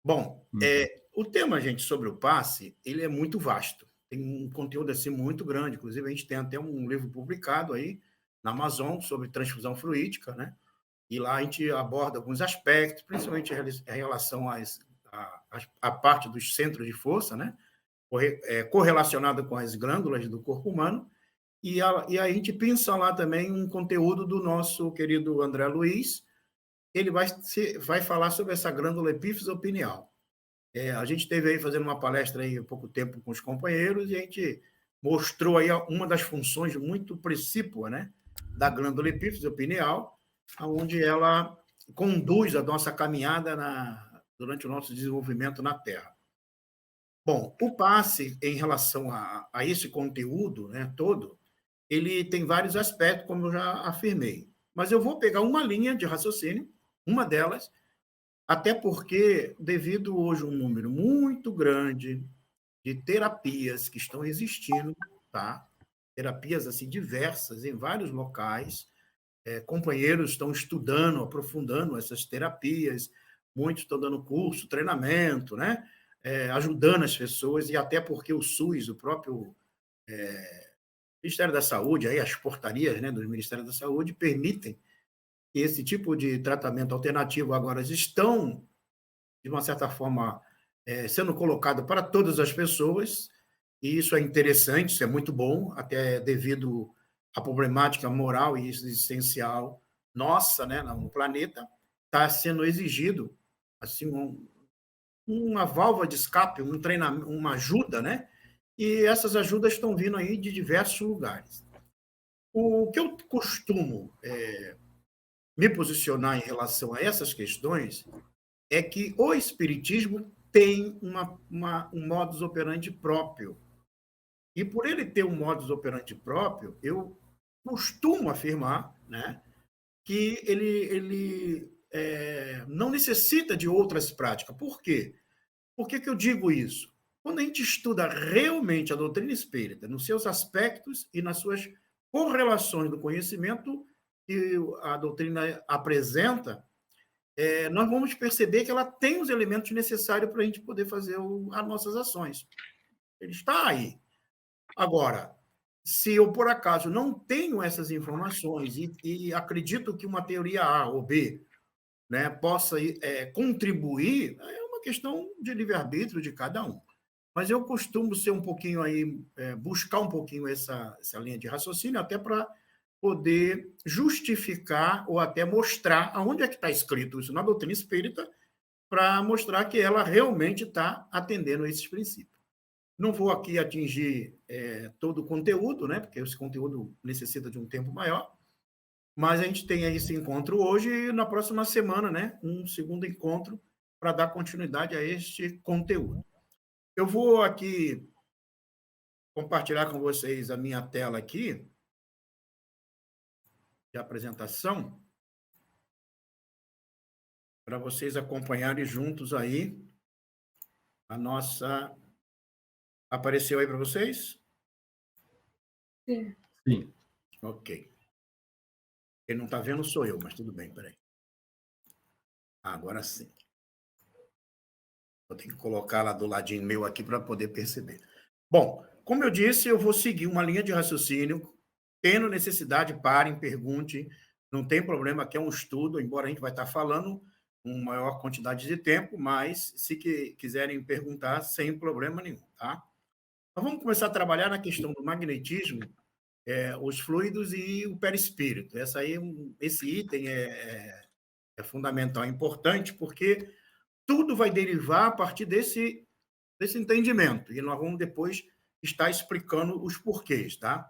Bom, Uhum. o tema, gente, sobre o passe, ele é muito vasto. Tem um conteúdo assim muito grande. Inclusive, a gente tem até um livro publicado aí na Amazon sobre transfusão fluídica, né? E lá a gente aborda alguns aspectos, principalmente em relação à parte dos centros de força, né? Correlacionada com as glândulas do corpo humano. E a gente pensa lá também um conteúdo do nosso querido André Luiz. Ele vai falar sobre essa glândula epífise pineal. A gente esteve aí fazendo uma palestra aí há pouco tempo com os companheiros e a gente mostrou aí uma das funções muito precípua, né, da glândula epífise pineal, onde ela conduz a nossa caminhada durante o nosso desenvolvimento na Terra. Bom, o passe em relação a esse conteúdo, né, todo, ele tem vários aspectos, como eu já afirmei. Mas eu vou pegar uma linha de raciocínio, uma delas, até porque, devido hoje a um número muito grande de terapias que estão existindo, tá? Terapias assim diversas em vários locais, companheiros estão estudando, aprofundando essas terapias, muitos estão dando curso, treinamento, né? Ajudando as pessoas, e até porque o SUS, o próprio Ministério da Saúde, aí as portarias, né, do Ministério da Saúde permitem que esse tipo de tratamento alternativo agora estão, de uma certa forma, sendo colocado para todas as pessoas, e isso é interessante, isso é muito bom, até devido à problemática moral e existencial nossa, né, no planeta, está sendo exigido assim uma válvula de escape, um treinamento, uma ajuda, né? E essas ajudas estão vindo aí de diversos lugares. O que eu costumo me posicionar em relação a essas questões é que o espiritismo tem um modus operandi próprio. E por ele ter um modus operandi próprio, eu costumo afirmar, né, que ele não necessita de outras práticas. Por quê? Por que eu digo isso? Quando a gente estuda realmente a doutrina espírita, nos seus aspectos e nas suas correlações do conhecimento que a doutrina apresenta, nós vamos perceber que ela tem os elementos necessários para a gente poder fazer as nossas ações. Ele está aí. Agora, se eu, por acaso, não tenho essas informações e acredito que uma teoria A ou B, né, possa contribuir, é uma questão de livre-arbítrio de cada um. Mas eu costumo ser um pouquinho aí, buscar um pouquinho essa linha de raciocínio, até para poder justificar ou até mostrar aonde é que está escrito isso na doutrina espírita, para mostrar que ela realmente está atendendo a esses princípios. Não vou aqui atingir todo o conteúdo, né, porque esse conteúdo necessita de um tempo maior, mas a gente tem aí esse encontro hoje e na próxima semana, né, um segundo encontro para dar continuidade a este conteúdo. Eu vou aqui compartilhar com vocês a minha tela aqui de apresentação para vocês acompanharem juntos aí a nossa. Apareceu aí para vocês? Sim. Sim. Ok. Quem não está vendo sou eu, mas tudo bem, peraí. Agora sim. Vou ter que colocar lá do ladinho meu aqui para poder perceber. Bom, como eu disse, eu vou seguir uma linha de raciocínio. Tendo necessidade, parem, perguntem. Não tem problema, aqui é um estudo, embora a gente vai estar falando com maior quantidade de tempo, mas se quiserem perguntar, sem problema nenhum, tá? Então, vamos começar a trabalhar na questão do magnetismo, os fluidos e o perispírito. Esse item é fundamental, é importante, porque tudo vai derivar a partir desse entendimento. E nós vamos depois estar explicando os porquês, tá?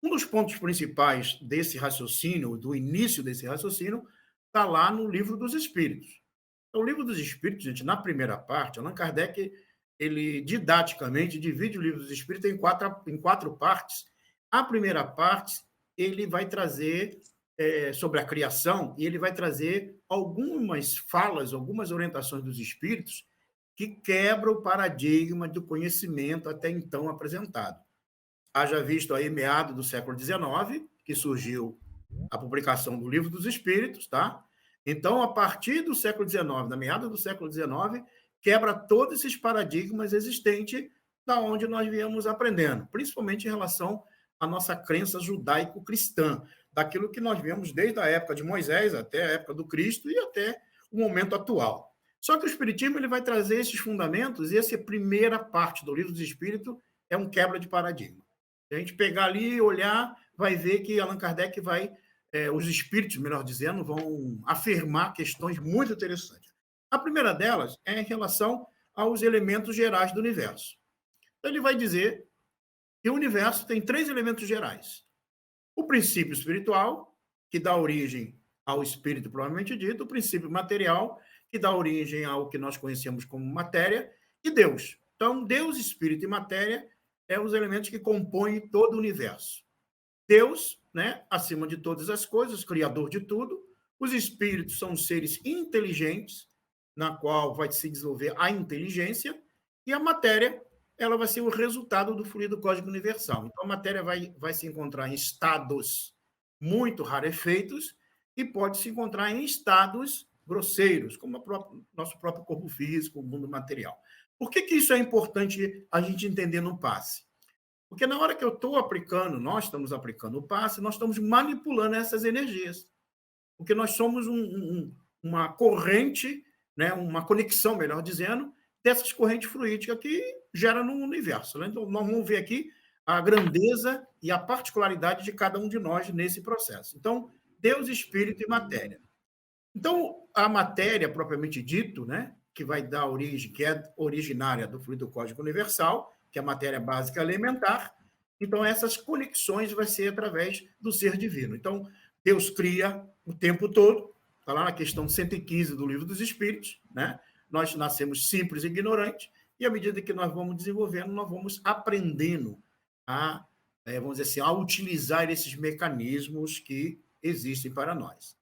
Um dos pontos principais desse raciocínio, do início desse raciocínio, está lá no Livro dos Espíritos. Então, o Livro dos Espíritos, gente, na primeira parte, Allan Kardec, ele didaticamente divide o Livro dos Espíritos em quatro partes. A primeira parte, ele vai trazer sobre a criação, e ele vai trazer algumas falas, algumas orientações dos espíritos que quebram o paradigma do conhecimento até então apresentado. Haja visto aí meado do século XIX, que surgiu a publicação do Livro dos Espíritos, tá? Então, a partir do século XIX, na meada do século XIX, quebra todos esses paradigmas existentes da onde nós viemos aprendendo, principalmente em relação à nossa crença judaico-cristã, daquilo que nós vemos desde a época de Moisés até a época do Cristo e até o momento atual. Só que o Espiritismo ele vai trazer esses fundamentos, e essa primeira parte do Livro dos Espíritos é um quebra de paradigma. Se a gente pegar ali e olhar, vai ver que Allan Kardec vai, os espíritos, melhor dizendo, vão afirmar questões muito interessantes. A primeira delas é em relação aos elementos gerais do universo. Então, ele vai dizer que o universo tem 3 elementos gerais. O princípio espiritual, que dá origem ao espírito propriamente dito, o princípio material, que dá origem ao que nós conhecemos como matéria, e Deus. Então, Deus, espírito e matéria são os elementos que compõem todo o universo. Deus, né, acima de todas as coisas, criador de tudo. Os espíritos são seres inteligentes, na qual vai se desenvolver a inteligência, e a matéria ela vai ser o resultado do fluido cósmico universal. Então, a matéria vai se encontrar em estados muito rarefeitos e pode se encontrar em estados grosseiros, como o nosso próprio corpo físico, o mundo material. Por que isso é importante a gente entender no passe? Porque na hora que eu estou aplicando, nós estamos aplicando o passe, nós estamos manipulando essas energias. Porque nós somos uma corrente, né, uma conexão, melhor dizendo, dessas correntes fluídicas que gera no universo. Né? Então, nós vamos ver aqui a grandeza e a particularidade de cada um de nós nesse processo. Então, Deus, Espírito e matéria. Então, a matéria, propriamente dito, né, que vai dar origem, que é originária do fluido cósmico universal, que é a matéria básica elementar, então essas conexões vai ser através do ser divino. Então, Deus cria o tempo todo, está lá na questão 115 do Livro dos Espíritos, né? Nós nascemos simples e ignorantes, e à medida que nós vamos desenvolvendo, nós vamos aprendendo a, vamos dizer assim, a utilizar esses mecanismos que existem para nós.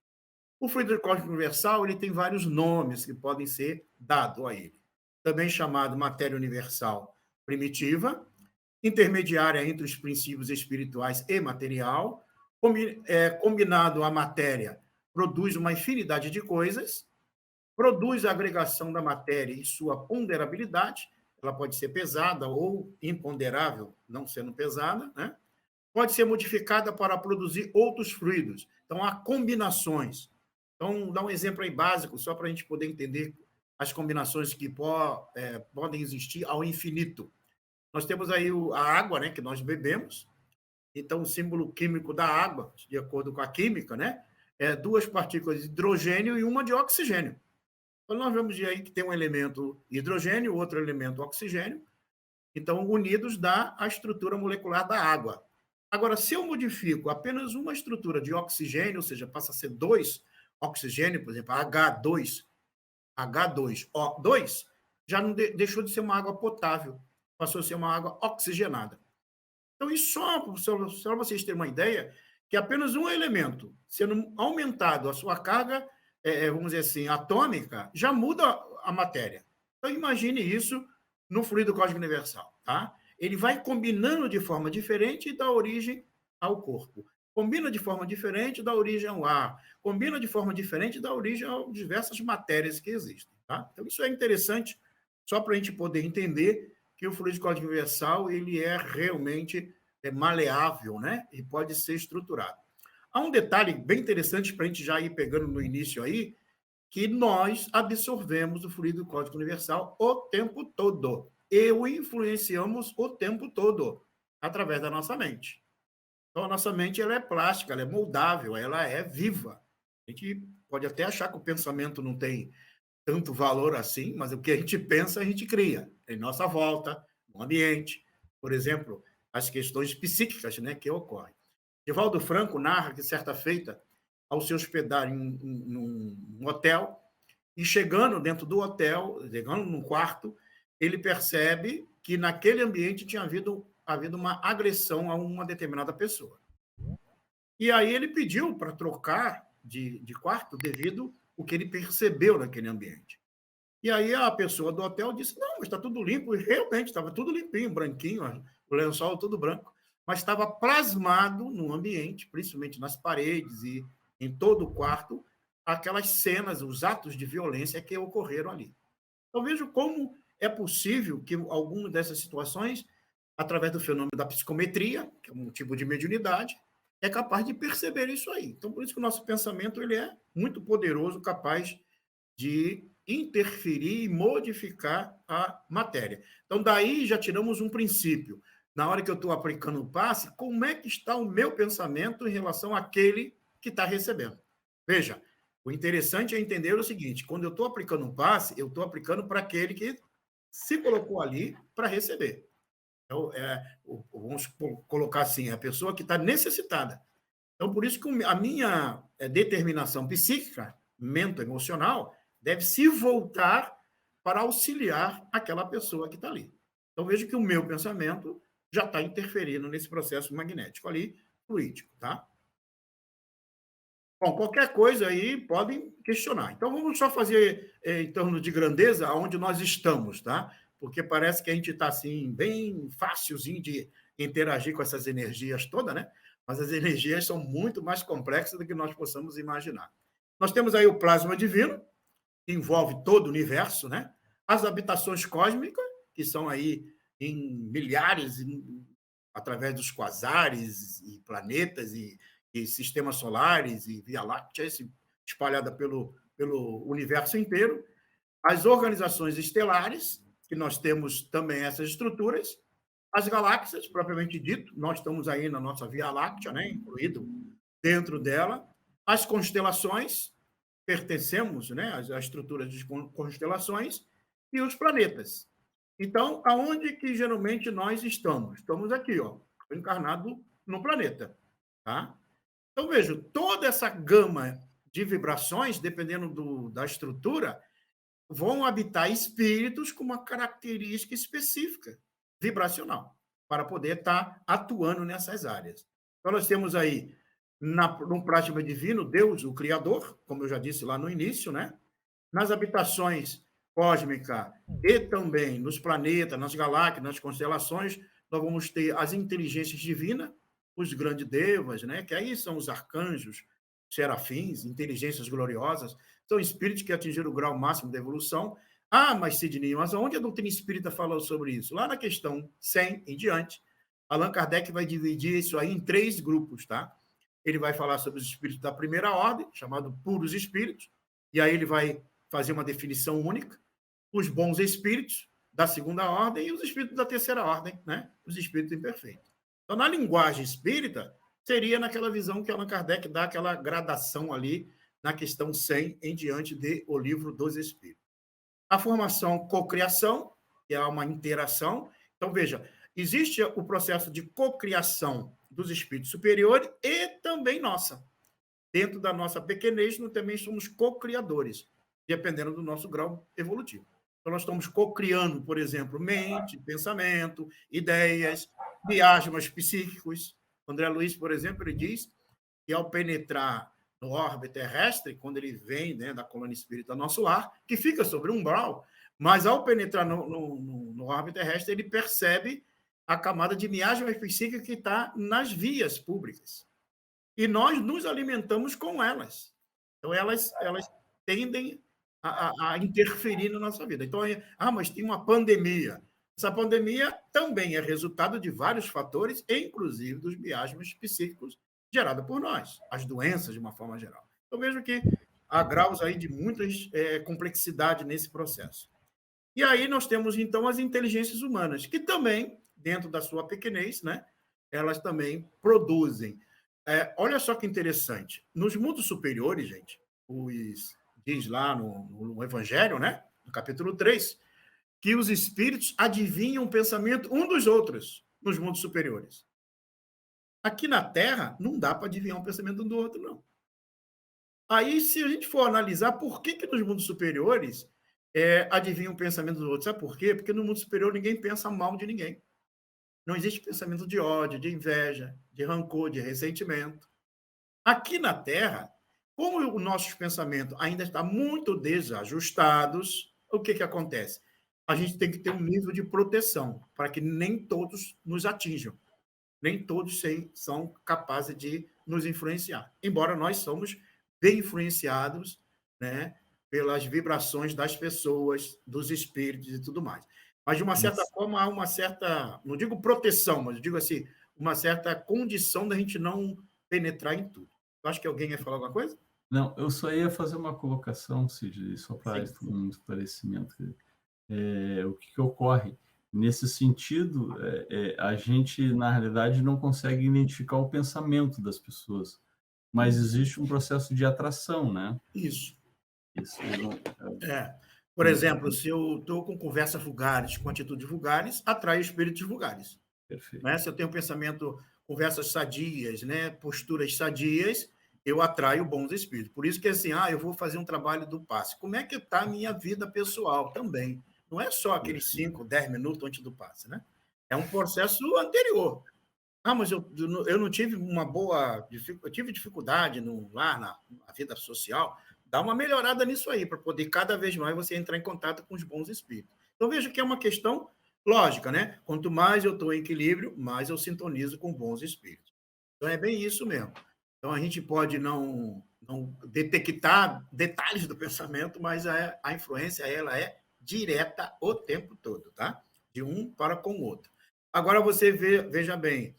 O fluido cósmico universal ele tem vários nomes que podem ser dados a ele. Também chamado matéria universal primitiva, intermediária entre os princípios espirituais e material, combinado à matéria, produz uma infinidade de coisas, produz a agregação da matéria e sua ponderabilidade, ela pode ser pesada ou imponderável, não sendo pesada, né? Pode ser modificada para produzir outros fluidos. Então, há combinações. Então, dá um exemplo aí básico, só para a gente poder entender as combinações que podem existir ao infinito. Nós temos aí a água, né, que nós bebemos. Então, o símbolo químico da água, de acordo com a química, né, é 2 partículas de hidrogênio e uma de oxigênio. Então, nós vemos aí que tem um elemento hidrogênio, outro elemento oxigênio. Então, unidos dá a estrutura molecular da água. Agora, se eu modifico apenas uma estrutura de oxigênio, ou seja, passa a ser 2 oxigênio, por exemplo, H2O2, já não deixou de ser uma água potável, passou a ser uma água oxigenada. Então, isso só para vocês terem uma ideia, que apenas um elemento, sendo aumentado a sua carga, vamos dizer assim, atômica, já muda a matéria. Então, imagine isso no fluido cósmico universal. Tá? Ele vai combinando de forma diferente e dá origem ao corpo. Combina de forma diferente, dá origem ao ar. Combina de forma diferente, dá origem a diversas matérias que existem. Tá? Então, isso é interessante, só para a gente poder entender que o fluido cósmico universal ele é realmente maleável, né? E pode ser estruturado. Há um detalhe bem interessante para a gente já ir pegando no início aí, que nós absorvemos o fluido cósmico universal o tempo todo. E o influenciamos o tempo todo, através da nossa mente. Então, a nossa mente ela é plástica, ela é moldável, ela é viva. A gente pode até achar que o pensamento não tem tanto valor assim, mas o que a gente pensa, a gente cria em nossa volta, no ambiente. Por exemplo, as questões psíquicas, né, que ocorrem. Divaldo Franco narra que, certa feita, ao se hospedar em um hotel, e chegando dentro do hotel, chegando num quarto, ele percebe que naquele ambiente tinha havido uma agressão a uma determinada pessoa. E aí ele pediu para trocar de quarto devido ao que ele percebeu naquele ambiente. E aí a pessoa do hotel disse, não, mas está tudo limpo. E realmente estava tudo limpinho, branquinho, o lençol tudo branco. Mas estava plasmado no ambiente, principalmente nas paredes e em todo o quarto, aquelas cenas, os atos de violência que ocorreram ali. Então, vejo como é possível que algumas dessas situações, através do fenômeno da psicometria, que é um tipo de mediunidade, é capaz de perceber isso aí. Então, por isso que o nosso pensamento ele é muito poderoso, capaz de interferir e modificar a matéria. Então, daí já tiramos um princípio. Na hora que eu estou aplicando o passe, como é que está o meu pensamento em relação àquele que está recebendo? Veja, o interessante é entender o seguinte: quando eu estou aplicando um passe, eu estou aplicando para aquele que se colocou ali para receber. Então, vamos colocar assim, a pessoa que está necessitada. Então, por isso que a minha determinação psíquica, emocional, deve se voltar para auxiliar aquela pessoa que está ali. Então, vejo que o meu pensamento já está interferindo nesse processo magnético ali, fluídico, tá? Bom, qualquer coisa aí podem questionar. Então, vamos só fazer em torno de grandeza aonde nós estamos, tá? Porque parece que a gente está assim, bem fácilzinho de interagir com essas energias todas, né? Mas as energias são muito mais complexas do que nós possamos imaginar. Nós temos aí o plasma divino, que envolve todo o universo, né? As habitações cósmicas, que são aí em milhares, através dos quasares e planetas e sistemas solares e Via Láctea, espalhada pelo universo inteiro. As organizações estelares, que nós temos também essas estruturas, as galáxias, propriamente dito, nós estamos aí na nossa Via Láctea, né, incluído dentro dela, as constelações, pertencemos, né, às estruturas de constelações, e os planetas. Então, aonde que geralmente nós estamos? Estamos aqui, ó, encarnado no planeta, tá? Então, vejo, toda essa gama de vibrações, dependendo da estrutura, vão habitar espíritos com uma característica específica, vibracional, para poder estar atuando nessas áreas. Então, nós temos aí, no plasma divino, Deus, o Criador, como eu já disse lá no início, né? Nas habitações cósmicas e também nos planetas, nas galáxias, nas constelações, nós vamos ter as inteligências divinas, os grandes devas, né? Que aí são os arcanjos, serafins, inteligências gloriosas, são espíritos que atingiram o grau máximo da evolução. Ah, mas Sidney, mas onde a doutrina espírita falou sobre isso? Lá na questão 100 em diante, Allan Kardec vai dividir isso aí em 3 grupos, tá? Ele vai falar sobre os espíritos da primeira ordem, chamado puros espíritos, e aí ele vai fazer uma definição única, os bons espíritos da segunda ordem e os espíritos da terceira ordem, né? Os espíritos imperfeitos. Então, na linguagem espírita, seria naquela visão que Allan Kardec dá aquela gradação ali na questão 100 em diante de O Livro dos Espíritos. A formação cocriação, que é uma interação. Então, veja, existe o processo de cocriação dos espíritos superiores e também nossa. Dentro da nossa pequenez, nós também somos co-criadores, dependendo do nosso grau evolutivo. Então, nós estamos co-criando, por exemplo, mente, pensamento, ideias, miasmas psíquicos. André Luiz, por exemplo, ele diz que ao penetrar no orbe terrestre, quando ele vem, né, da colônia espírita nosso lar, que fica sobre um umbral, mas ao penetrar no orbe terrestre, ele percebe a camada de miasma psíquica que está nas vias públicas. E nós nos alimentamos com elas. Então, elas tendem a interferir na nossa vida. Então, mas tem uma pandemia. Essa pandemia também é resultado de vários fatores, inclusive dos miasmas psíquicos gerados por nós, as doenças de uma forma geral. Eu vejo que há graus aí de muita complexidade nesse processo. E aí nós temos, então, as inteligências humanas, que também, dentro da sua pequenez, né, elas também produzem. Olha só que interessante. Nos mundos superiores, gente, diz lá no Evangelho, né, no capítulo 3, que os espíritos adivinham o pensamento um dos outros nos mundos superiores. Aqui na Terra, não dá para adivinhar o pensamento um do outro, não. Aí, se a gente for analisar por que nos mundos superiores adivinham o pensamento do outro, sabe por quê? Porque no mundo superior ninguém pensa mal de ninguém. Não existe pensamento de ódio, de inveja, de rancor, de ressentimento. Aqui na Terra, como os nossos pensamentos ainda estão muito desajustados, o que acontece? A gente tem que ter um nível de proteção para que nem todos nos atinjam. Nem todos são capazes de nos influenciar. Embora nós somos bem influenciados, né, pelas vibrações das pessoas, dos espíritos e tudo mais. Mas, de uma certa Isso. forma, há uma certa, não digo proteção, mas eu digo assim, uma certa condição da gente não penetrar em tudo. Eu acho que alguém ia falar alguma coisa? Não, eu só ia fazer uma colocação, Cid, só para Sim. um esclarecimento. O que ocorre? Nesse sentido, a gente, na realidade, não consegue identificar o pensamento das pessoas, mas existe um processo de atração, né? Isso. Isso. Por exemplo, se eu estou com conversas vulgares, com atitudes vulgares, atrai espíritos vulgares. Perfeito. Né? Se eu tenho pensamento, conversas sadias, né? Posturas sadias, eu atraio bons espíritos. Por isso que assim, eu vou fazer um trabalho do passe. Como é que está a minha vida pessoal também? Não é só aqueles 5, 10 minutos antes do passe, né? É um processo anterior. Mas eu não tive uma boa... Eu tive dificuldade lá na vida social. Dá uma melhorada nisso aí, para poder cada vez mais você entrar em contato com os bons espíritos. Então, vejo que é uma questão lógica, né? Quanto mais eu estou em equilíbrio, mais eu sintonizo com bons espíritos. Então, é bem isso mesmo. Então, a gente pode não detectar detalhes do pensamento, mas a influência ela é direta o tempo todo, tá? De um para com o outro. Agora, veja bem,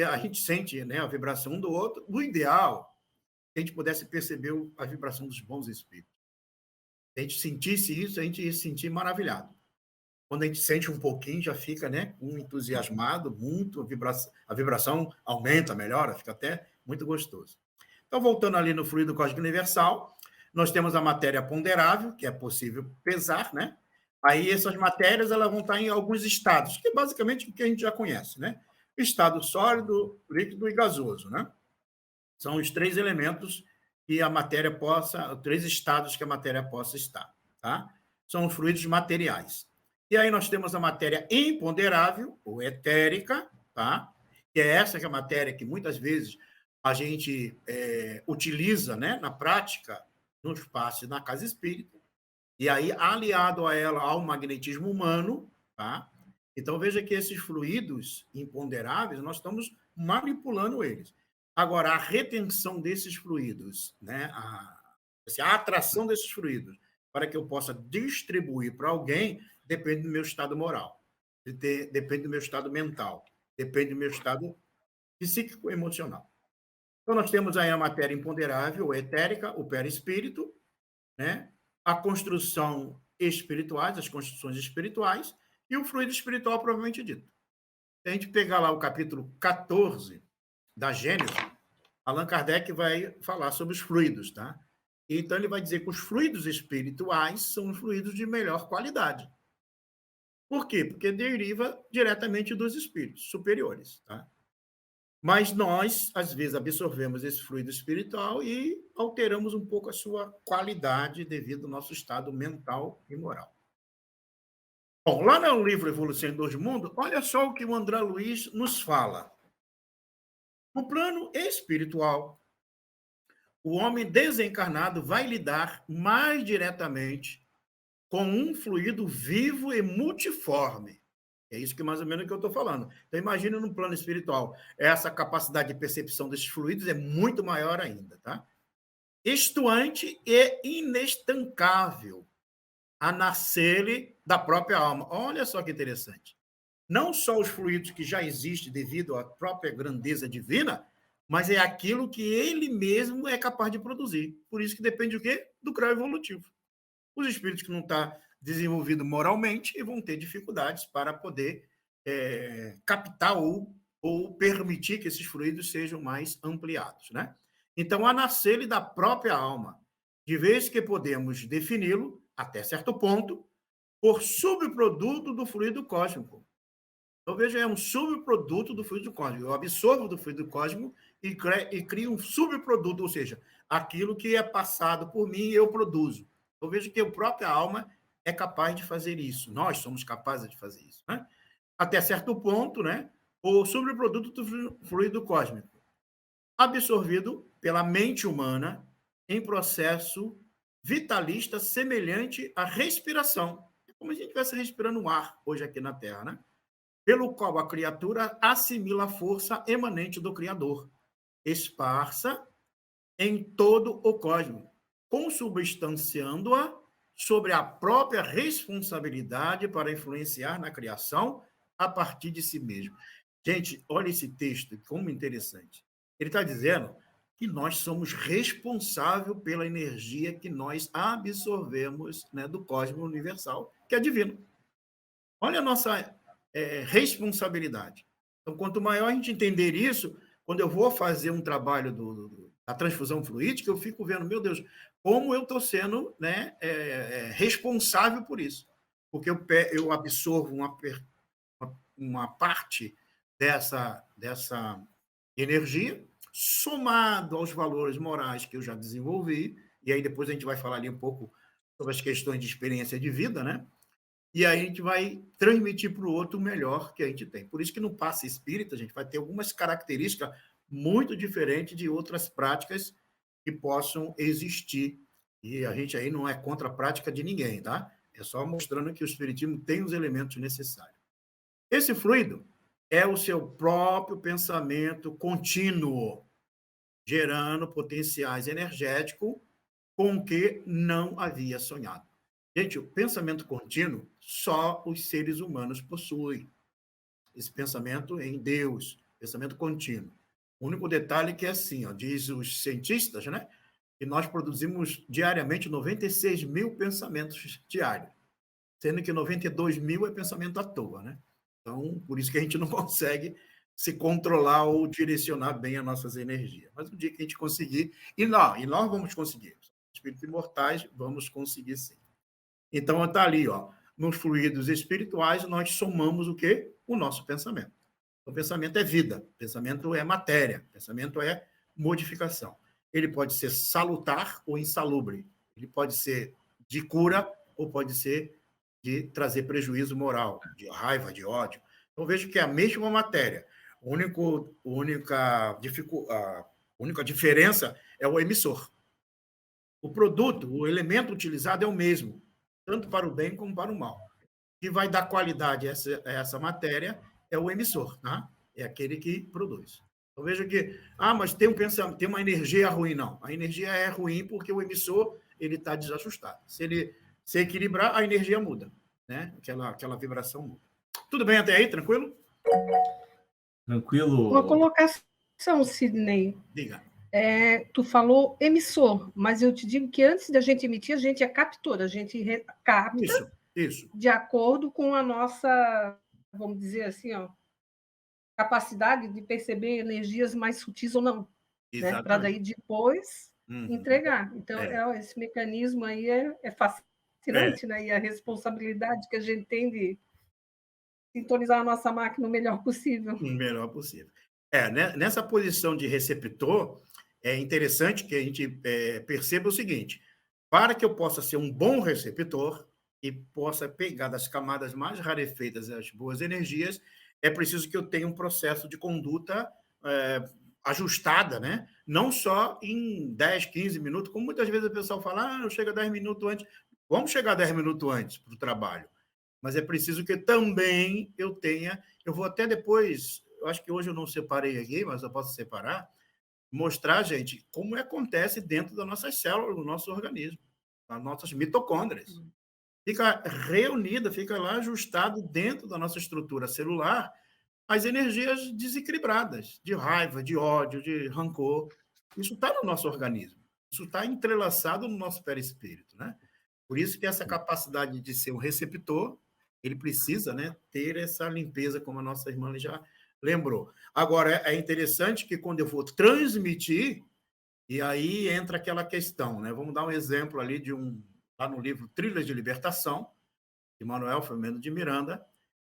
a gente sente, né, a vibração um do outro. O ideal, se a gente pudesse perceber a vibração dos bons espíritos. Se a gente sentisse isso, a gente ia se sentir maravilhado. Quando a gente sente um pouquinho, já fica, né, entusiasmado, muito, a vibração aumenta, melhora, fica até muito gostoso. Então, voltando ali no fluido cósmico universal, nós temos a matéria ponderável, que é possível pesar, né? Aí essas matérias elas vão estar em alguns estados, que é basicamente o que a gente já conhece, né? Estado sólido, líquido e gasoso, né? São os 3 elementos que a matéria possa, 3 estados que a matéria possa estar, tá? São os fluidos materiais. E aí nós temos a matéria imponderável, ou etérica, tá? Que é essa que é a matéria que muitas vezes a gente utiliza, né, na prática, no espaço e na casa espírita, e aí aliado a ela ao magnetismo humano, tá? Então veja que esses fluidos imponderáveis, nós estamos manipulando eles. Agora, a retenção desses fluidos, né, a atração desses fluidos, para que eu possa distribuir para alguém, depende do meu estado moral, depende do meu estado mental, depende do meu estado psíquico e emocional. Então, nós temos aí a matéria imponderável, etérica, o perispírito, né? A construção espirituais, as construções espirituais, e o fluido espiritual propriamente dito. Se a gente pegar lá o capítulo 14 da Gênesis, Allan Kardec vai falar sobre os fluidos, tá? Então, ele vai dizer que os fluidos espirituais são os fluidos de melhor qualidade. Por quê? Porque deriva diretamente dos espíritos superiores, tá? Mas nós, às vezes, absorvemos esse fluido espiritual e alteramos um pouco a sua qualidade devido ao nosso estado mental e moral. Bom, lá no livro Evolução em Dois Mundos, olha só o que o André Luiz nos fala. No plano espiritual, o homem desencarnado vai lidar mais diretamente com um fluido vivo e multiforme. É isso que mais ou menos que eu estou falando. Então, imagine no plano espiritual, essa capacidade de percepção desses fluidos é muito maior ainda, tá? Estuante e inestancável a nascer da própria alma. Olha só que interessante. Não só os fluidos que já existem devido à própria grandeza divina, mas é aquilo que ele mesmo é capaz de produzir. Por isso que depende do quê? Do grau evolutivo. Os espíritos que não estão desenvolvidos moralmente e vão ter dificuldades para poder captar ou permitir que esses fluidos sejam mais ampliados, né? Então, a nascer da própria alma, de vez que podemos defini-lo, até certo ponto, por subproduto do fluido cósmico. Então, veja, é um subproduto do fluido cósmico. Eu absorvo do fluido cósmico e crio um subproduto, ou seja, aquilo que é passado por mim eu produzo. Eu vejo que a própria alma é capaz de fazer isso. Nós somos capazes de fazer isso, né? Até certo ponto, né? O subproduto do fluido cósmico, absorvido pela mente humana em processo vitalista semelhante à respiração. É como se a gente estivesse respirando ar hoje aqui na Terra, né? Pelo qual a criatura assimila a força emanente do Criador, esparsa em todo o cosmos, consubstanciando-a sobre a própria responsabilidade para influenciar na criação a partir de si mesmo. Gente, olha esse texto, como interessante. Ele está dizendo que nós somos responsáveis pela energia que nós absorvemos, né, do cosmos universal, que é divino. Olha a nossa responsabilidade. Então, quanto maior a gente entender isso, quando eu vou fazer um trabalho da transfusão fluídica, eu fico vendo, meu Deus, como eu estou sendo, né, responsável por isso. Porque eu absorvo uma parte dessa energia, somado aos valores morais que eu já desenvolvi, e aí depois a gente vai falar ali um pouco sobre as questões de experiência de vida, né? E aí a gente vai transmitir para o outro o melhor que a gente tem. Por isso que no passe espírita a gente vai ter algumas características muito diferentes de outras práticas que possam existir. E a gente aí não é contra a prática de ninguém, tá? É só mostrando que o espiritismo tem os elementos necessários. Esse fluido é o seu próprio pensamento contínuo, gerando potenciais energéticos com que não havia sonhado. Gente, o pensamento contínuo só os seres humanos possuem. Esse pensamento em Deus, pensamento contínuo. O único detalhe é que é assim, ó, diz os cientistas, né, que nós produzimos diariamente 96 mil pensamentos diários, sendo que 92 mil é pensamento à toa, né? Então, por isso que a gente não consegue se controlar ou direcionar bem as nossas energias. Mas o dia que a gente conseguir, e nós vamos conseguir, espíritos imortais, vamos conseguir sim. Então, está ali, ó, nos fluidos espirituais, nós somamos o quê? O nosso pensamento. O pensamento é vida, o pensamento é matéria, o pensamento é modificação. Ele pode ser salutar ou insalubre, ele pode ser de cura ou pode ser de trazer prejuízo moral, de raiva, de ódio. Então, vejo que é a mesma matéria. A única diferença é o emissor. O produto, o elemento utilizado é o mesmo, tanto para o bem como para o mal. O que vai dar qualidade a essa matéria é o emissor, tá? É aquele que produz. Então, veja que, mas tem uma energia ruim. Não, a energia é ruim porque o emissor está desajustado. Se ele se equilibrar, a energia muda, né? Aquela vibração muda. Tudo bem até aí? Tranquilo? Tranquilo. Uma colocação, Sidney. Diga. Tu falou emissor, mas eu te digo que antes da gente emitir, a gente é captor, a gente capta isso. De acordo com a nossa, vamos dizer assim, ó, capacidade de perceber energias mais sutis ou não, né? Para daí depois entregar. Então, esse mecanismo aí é fascinante, né? E a responsabilidade que a gente tem de sintonizar a nossa máquina o melhor possível. O melhor possível. Nessa posição de receptor, é interessante que a gente perceba o seguinte: para que eu possa ser um bom receptor e possa pegar das camadas mais rarefeitas as boas energias, é preciso que eu tenha um processo de conduta ajustada, né? Não só em 10, 15 minutos, como muitas vezes o pessoal fala, eu chego 10 minutos antes. Vamos chegar 10 minutos antes para o trabalho. Mas é preciso que também eu tenha... Eu vou até depois... Eu acho que hoje eu não separei aqui, mas eu posso separar, mostrar, gente, como acontece dentro das nossas células, do nosso organismo, das nossas mitocôndrias. Fica reunida, fica lá ajustado dentro da nossa estrutura celular as energias desequilibradas, de raiva, de ódio, de rancor. Isso está no nosso organismo. Isso está entrelaçado no nosso perispírito, né? Por isso que essa capacidade de ser um receptor, ele precisa, né, ter essa limpeza, como a nossa irmã já lembrou. Agora, é interessante que quando eu vou transmitir, e aí entra aquela questão, né? Vamos dar um exemplo ali lá no livro Trilhas de Libertação, de Manuel Filomeno de Miranda,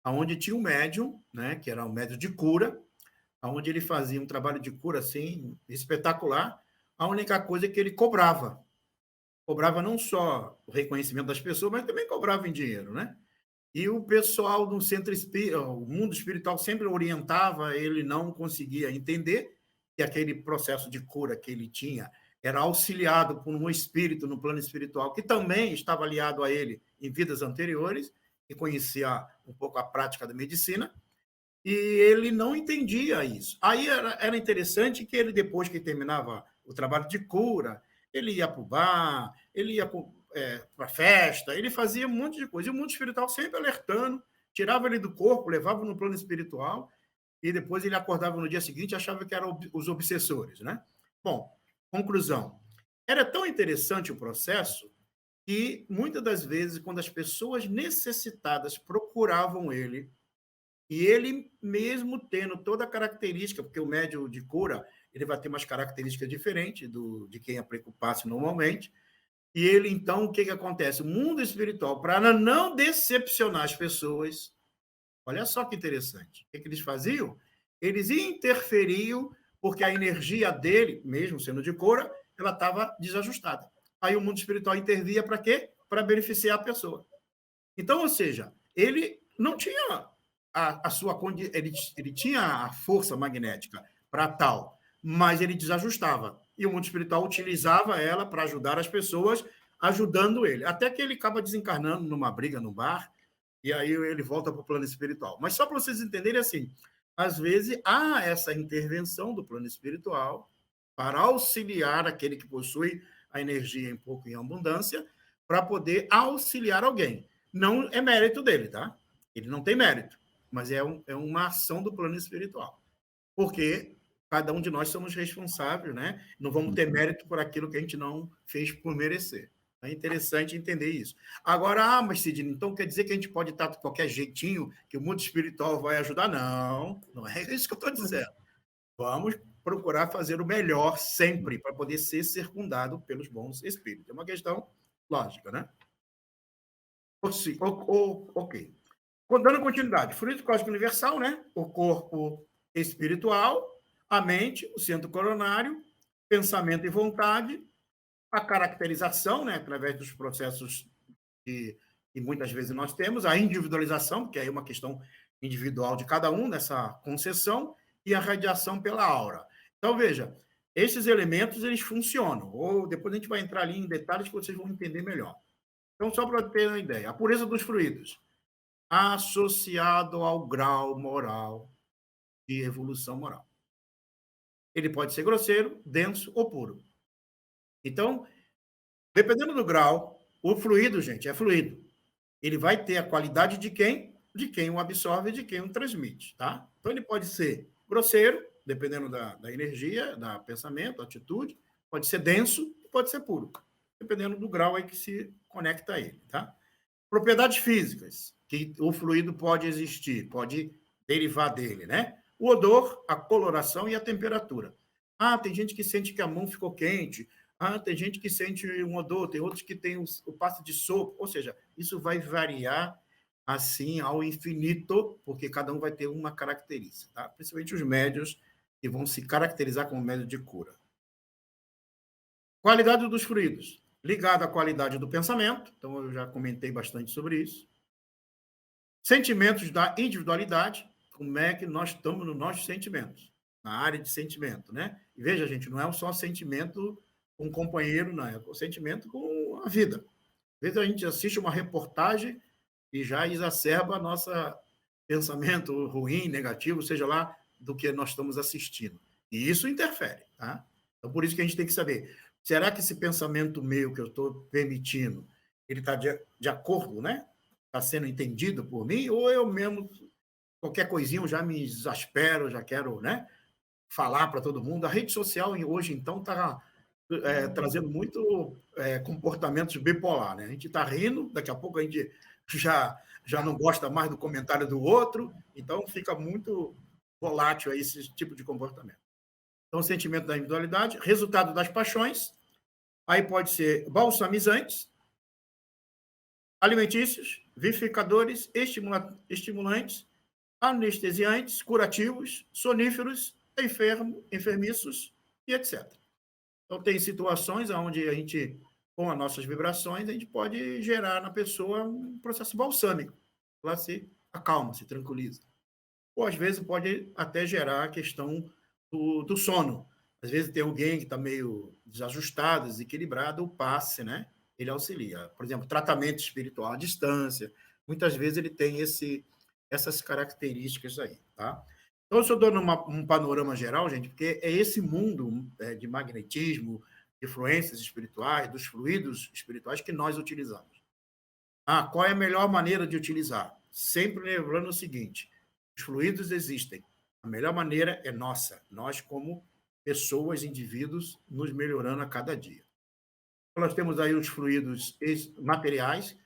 onde tinha um médium, né, que era um médium de cura, onde ele fazia um trabalho de cura assim espetacular. A única coisa é que ele cobrava não só o reconhecimento das pessoas, mas também cobrava em dinheiro, né? E o pessoal do centro espírita, o mundo espiritual sempre orientava, ele não conseguia entender que aquele processo de cura que ele tinha era auxiliado por um espírito no plano espiritual que também estava aliado a ele em vidas anteriores e conhecia um pouco a prática da medicina, e ele não entendia isso. Aí era interessante que ele, depois que terminava o trabalho de cura, Ele ia para o bar, ele ia para a festa, ele fazia um monte de coisa. E o mundo espiritual sempre alertando, tirava ele do corpo, levava no plano espiritual, e depois ele acordava no dia seguinte e achava que eram os obsessores, né? Bom, conclusão. Era tão interessante o processo que, muitas das vezes, quando as pessoas necessitadas procuravam ele, e ele mesmo tendo toda a característica, porque o médium de cura ele vai ter umas características diferentes de quem aplica o passe normalmente, e ele, então, o que acontece? O mundo espiritual, para não decepcionar as pessoas, olha só que interessante, o que eles faziam? Eles interferiam, porque a energia dele, mesmo sendo de cura, ela estava desajustada. Aí o mundo espiritual intervia para quê? Para beneficiar a pessoa. Então, ou seja, ele não tinha a sua ele tinha a força magnética para tal, mas ele desajustava. E o mundo espiritual utilizava ela para ajudar as pessoas, ajudando ele. Até que ele acaba desencarnando numa briga no bar, e aí ele volta para o plano espiritual. Mas só para vocês entenderem assim, às vezes há essa intervenção do plano espiritual para auxiliar aquele que possui a energia em pouco e em abundância, para poder auxiliar alguém. Não é mérito dele, tá? Ele não tem mérito, mas é uma ação do plano espiritual. Porque cada um de nós somos responsáveis, né? Não vamos ter mérito por aquilo que a gente não fez por merecer. É interessante entender isso. Agora, mas Sidney, então quer dizer que a gente pode estar de qualquer jeitinho, que o mundo espiritual vai ajudar? Não, não é isso que eu estou dizendo. Vamos procurar fazer o melhor sempre, para poder ser circundado pelos bons espíritos. É uma questão lógica, né? Ok. Dando continuidade, fluido cósmico universal, né? O corpo espiritual, a mente, o centro coronário, pensamento e vontade, a caracterização, né? Através dos processos que muitas vezes nós temos, a individualização, que é uma questão individual de cada um nessa concessão, e a radiação pela aura. Então, veja, esses elementos, eles funcionam. Ou depois a gente vai entrar ali em detalhes que vocês vão entender melhor. Então, só para ter uma ideia, a pureza dos fluidos, associado ao grau moral de evolução moral. Ele pode ser grosseiro, denso ou puro. Então, dependendo do grau, o fluido, gente, é fluido. Ele vai ter a qualidade de quem? De quem o absorve e de quem o transmite, tá? Então, ele pode ser grosseiro, dependendo da energia, da pensamento, da atitude, pode ser denso e pode ser puro, dependendo do grau aí que se conecta a ele, tá? Propriedades físicas, que o fluido pode existir, pode derivar dele, né? O odor, a coloração e a temperatura. Ah, tem gente que sente que a mão ficou quente. Ah, tem gente que sente um odor, tem outros que tem o passe de sopro. Ou seja, isso vai variar assim ao infinito, porque cada um vai ter uma característica, tá? Principalmente os médios que vão se caracterizar como médio de cura. Qualidade dos fluidos, ligado à qualidade do pensamento, então eu já comentei bastante sobre isso. Sentimentos da individualidade, como é que nós estamos nos nossos sentimentos, na área de sentimento, né? E veja, gente, não é só sentimento com um companheiro, não, é o sentimento com a vida. Às vezes a gente assiste uma reportagem e já exacerba nosso pensamento ruim, negativo, seja lá do que nós estamos assistindo. E isso interfere, tá? Então, por isso que a gente tem que saber, será que esse pensamento meu que eu estou permitindo, ele está de acordo, né? Está sendo entendido por mim, ou eu mesmo, qualquer coisinha, eu já me exaspero, já quero, né, falar para todo mundo. A rede social hoje, então, está trazendo muito comportamentos bipolar, né? A gente está rindo, daqui a pouco a gente já não gosta mais do comentário do outro, então fica muito volátil aí esse tipo de comportamento. Então, o sentimento da individualidade, resultado das paixões, aí pode ser balsamizantes, alimentícios, vivificadores, estimulantes, anestesiantes, curativos, soníferos, enfermiços e etc. Então, tem situações onde a gente, com as nossas vibrações, a gente pode gerar na pessoa um processo balsâmico. Ela se acalma, se tranquiliza. Ou, às vezes, pode até gerar a questão do sono. Às vezes, tem alguém que está meio desajustado, desequilibrado, o passe, né? Ele auxilia. Por exemplo, tratamento espiritual à distância. Muitas vezes ele tem essas características aí, tá? Então, eu estou dando um panorama geral, gente, porque é esse mundo de magnetismo, influências espirituais, dos fluidos espirituais que nós utilizamos. Qual é a melhor maneira de utilizar? Sempre lembrando o seguinte, os fluidos existem. A melhor maneira é nossa, nós como pessoas, indivíduos, nos melhorando a cada dia. Nós temos aí os fluidos materiais,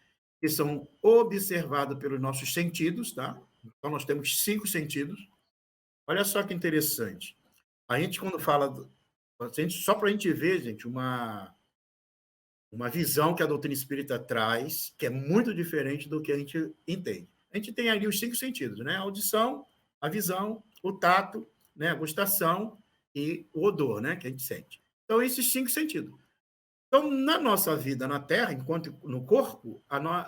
que são observados pelos nossos sentidos, tá? Então, nós temos 5 sentidos. Olha só que interessante. A gente, quando fala... Só para a gente ver, gente, uma visão que a doutrina espírita traz, que é muito diferente do que a gente entende. A gente tem ali os 5 sentidos, né? A audição, a visão, o tato, né? A gustação e o odor, né? Que a gente sente. Então, esses 5 sentidos. Então, na nossa vida na Terra, enquanto no corpo,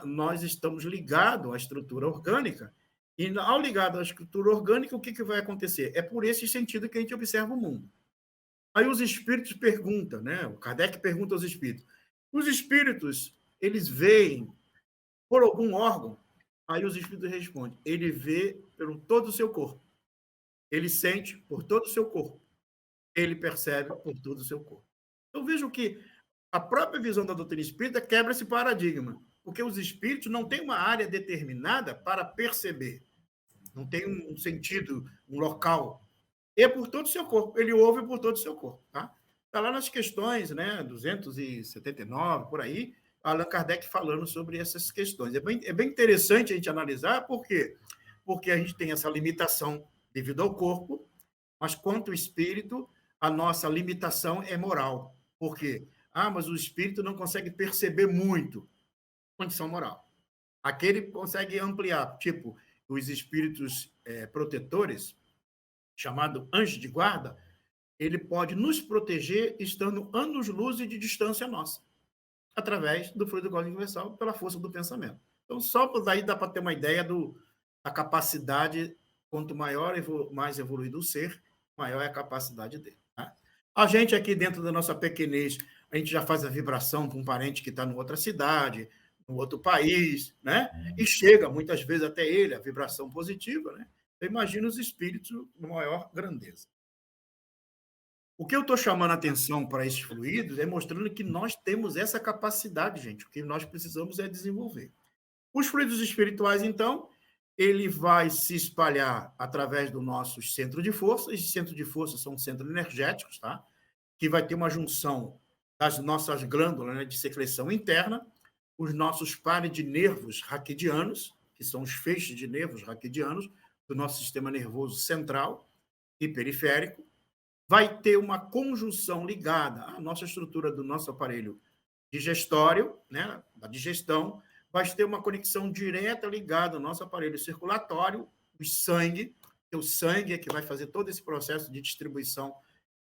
nós estamos ligados à estrutura orgânica, e ao ligado à estrutura orgânica, o que vai acontecer? É por esse sentido que a gente observa o mundo. Aí os espíritos perguntam, né? O Kardec pergunta aos espíritos. Os espíritos, eles veem por algum órgão? Aí os espíritos respondem, ele vê pelo todo o seu corpo. Ele sente por todo o seu corpo. Ele percebe por todo o seu corpo. Eu vejo que a própria visão da doutrina espírita quebra esse paradigma, porque os espíritos não têm uma área determinada para perceber, não tem um sentido, um local. É por todo o seu corpo, ele ouve por todo o seu corpo. Está lá nas questões, né, 279, por aí, Allan Kardec falando sobre essas questões. É bem interessante a gente analisar, por quê? Porque a gente tem essa limitação devido ao corpo, mas quanto ao espírito, a nossa limitação é moral. Por quê? Mas o espírito não consegue perceber muito. Condição moral. Aquele consegue ampliar, tipo, os espíritos protetores, chamado anjo de guarda, ele pode nos proteger estando anos-luz de distância nossa, através do fluido cósmico universal, pela força do pensamento. Então, só daí dá para ter uma ideia da capacidade, quanto maior, mais evoluído o ser, maior é a capacidade dele. Tá? A gente aqui, dentro da nossa pequenez, a gente já faz a vibração com um parente que está em outra cidade, em outro país, né? E chega, muitas vezes, até ele, a vibração positiva, né? Eu imagino os espíritos de maior grandeza. O que eu estou chamando a atenção para esses fluidos é mostrando que nós temos essa capacidade, gente. O que nós precisamos é desenvolver. Os fluidos espirituais, então, ele vai se espalhar através do nosso centro de força. Esses centros de força são centros energéticos, tá? Que vai ter uma junção das nossas glândulas, né, de secreção interna, os nossos pares de nervos raquidianos, que são os feixes de nervos raquidianos do nosso sistema nervoso central e periférico, vai ter uma conjunção ligada à nossa estrutura do nosso aparelho digestório, né, da digestão, vai ter uma conexão direta ligada ao nosso aparelho circulatório, o sangue, que o sangue é que vai fazer todo esse processo de distribuição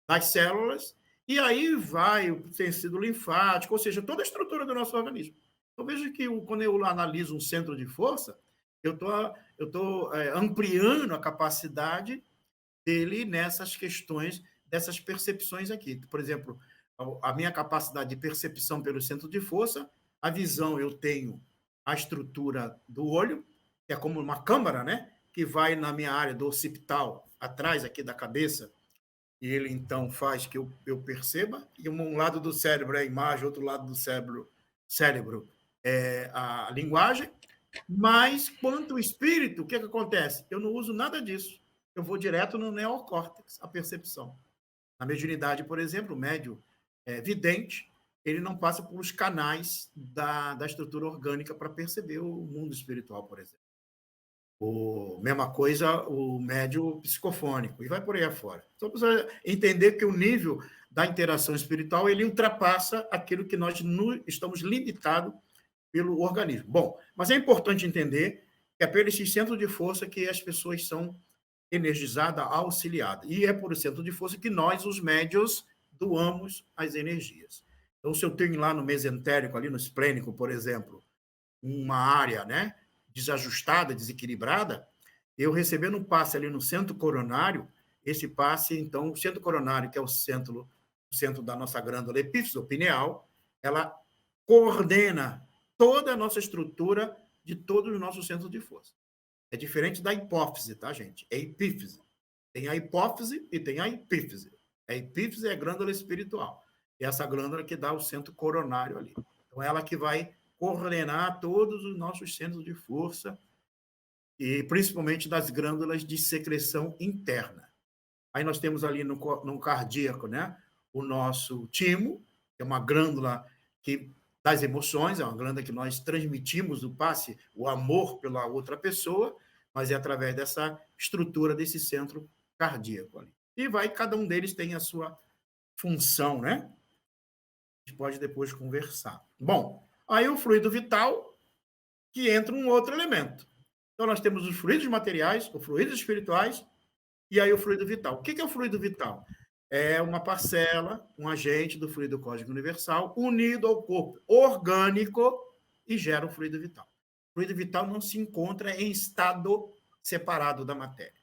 das células, e aí vai o tecido linfático, ou seja, toda a estrutura do nosso organismo. Eu vejo que quando eu analiso um centro de força, eu estou ampliando a capacidade dele nessas questões, dessas percepções aqui. Por exemplo, a minha capacidade de percepção pelo centro de força, a visão, eu tenho a estrutura do olho, que é como uma câmara, né? Que vai na minha área do occipital, atrás aqui da cabeça, e ele, então, faz que eu perceba, e um lado do cérebro é a imagem, outro lado do cérebro é a linguagem, mas, quanto ao espírito, o que acontece? Eu não uso nada disso. Eu vou direto no neocórtex, a percepção. Na mediunidade, por exemplo, o médium vidente, ele não passa pelos canais da estrutura orgânica para perceber o mundo espiritual, por exemplo. Mesma coisa o médium psicofônico, e vai por aí afora. Então, precisa entender que o nível da interação espiritual ele ultrapassa aquilo que nós estamos limitados pelo organismo. Bom, mas é importante entender que é pelo esse centro de força que as pessoas são energizadas, auxiliadas. E é por esse centro de força que nós, os médios, doamos as energias. Então, se eu tenho lá no mesentérico, ali no esplênico, por exemplo, uma área, né, desajustada, desequilibrada, eu recebendo um passe ali no centro coronário, esse passe, então, o centro coronário, que é o centro da nossa glândula epífise pineal, ela coordena toda a nossa estrutura de todos os nossos centros de força. É diferente da hipófise, tá, gente? É epífise. Tem a hipófise e tem a epífise. A epífise é a glândula espiritual. é essa glândula que dá o centro coronário ali. Então, ela que vai coordenar todos os nossos centros de força, e principalmente das glândulas de secreção interna. Aí nós temos ali no cardíaco, né, o nosso timo, que é uma glândula das emoções, é uma glândula que nós transmitimos o passe, o amor pela outra pessoa, mas é através dessa estrutura desse centro cardíaco ali. E cada um deles tem a sua função, né? A gente pode depois conversar. Bom, aí o fluido vital, que entra um outro elemento. Então, nós temos os fluidos materiais, os fluidos espirituais, e aí o fluido vital. O que é o fluido vital? É uma parcela, um agente do fluido cósmico universal unido ao corpo orgânico e gera o fluido vital. O fluido vital não se encontra em estado separado da matéria.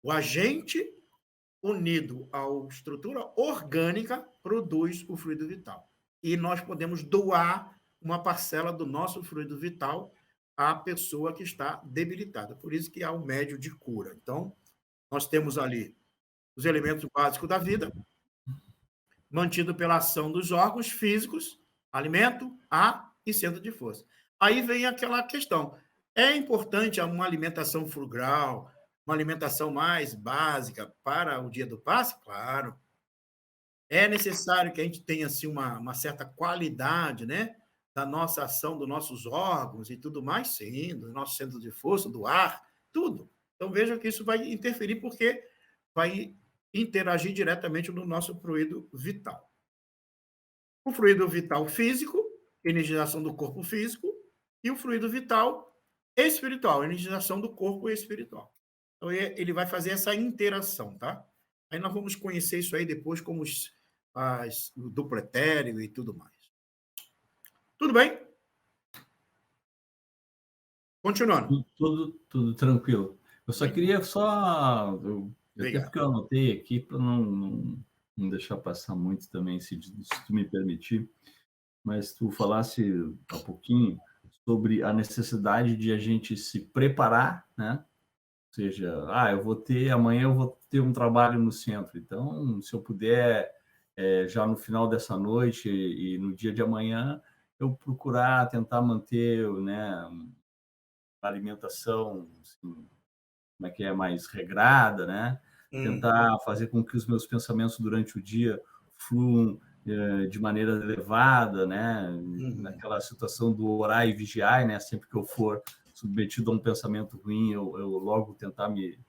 O agente unido à estrutura orgânica produz o fluido vital. E nós podemos doar uma parcela do nosso fluido vital à pessoa que está debilitada. Por isso que há o médio de cura. Então, nós temos ali os elementos básicos da vida, mantido pela ação dos órgãos físicos, alimento, ar e centro de força. Aí vem aquela questão. É importante uma alimentação frugal, uma alimentação mais básica para o dia do passe? Claro. É necessário que a gente tenha assim, uma certa qualidade, né, da nossa ação, dos nossos órgãos e tudo mais? Sim, do nosso centro de força, do ar, tudo. Então, vejam que isso vai interferir, porque vai interagir diretamente no nosso fluido vital. O fluido vital físico, energização do corpo físico, e o fluido vital espiritual, energização do corpo espiritual. Então, ele vai fazer essa interação, tá? Aí nós vamos conhecer isso aí depois, como o duplo etéreo e tudo mais. Tudo bem? Continuando. Tudo tranquilo. Eu só queria até porque eu anotei aqui para não deixar passar muito também, se tu me permitir, mas tu falasse há pouquinho sobre a necessidade de a gente se preparar, né? Ou seja, amanhã eu vou ter um trabalho no centro, então, se eu puder, já no final dessa noite e no dia de amanhã, eu procurar tentar manter, né, uma alimentação, assim, como é que é, mais regrada, né? Tentar fazer com que os meus pensamentos durante o dia fluam de maneira elevada, né? Naquela situação do orar e vigiar, né? Sempre que eu for submetido a um pensamento ruim, eu logo tentar me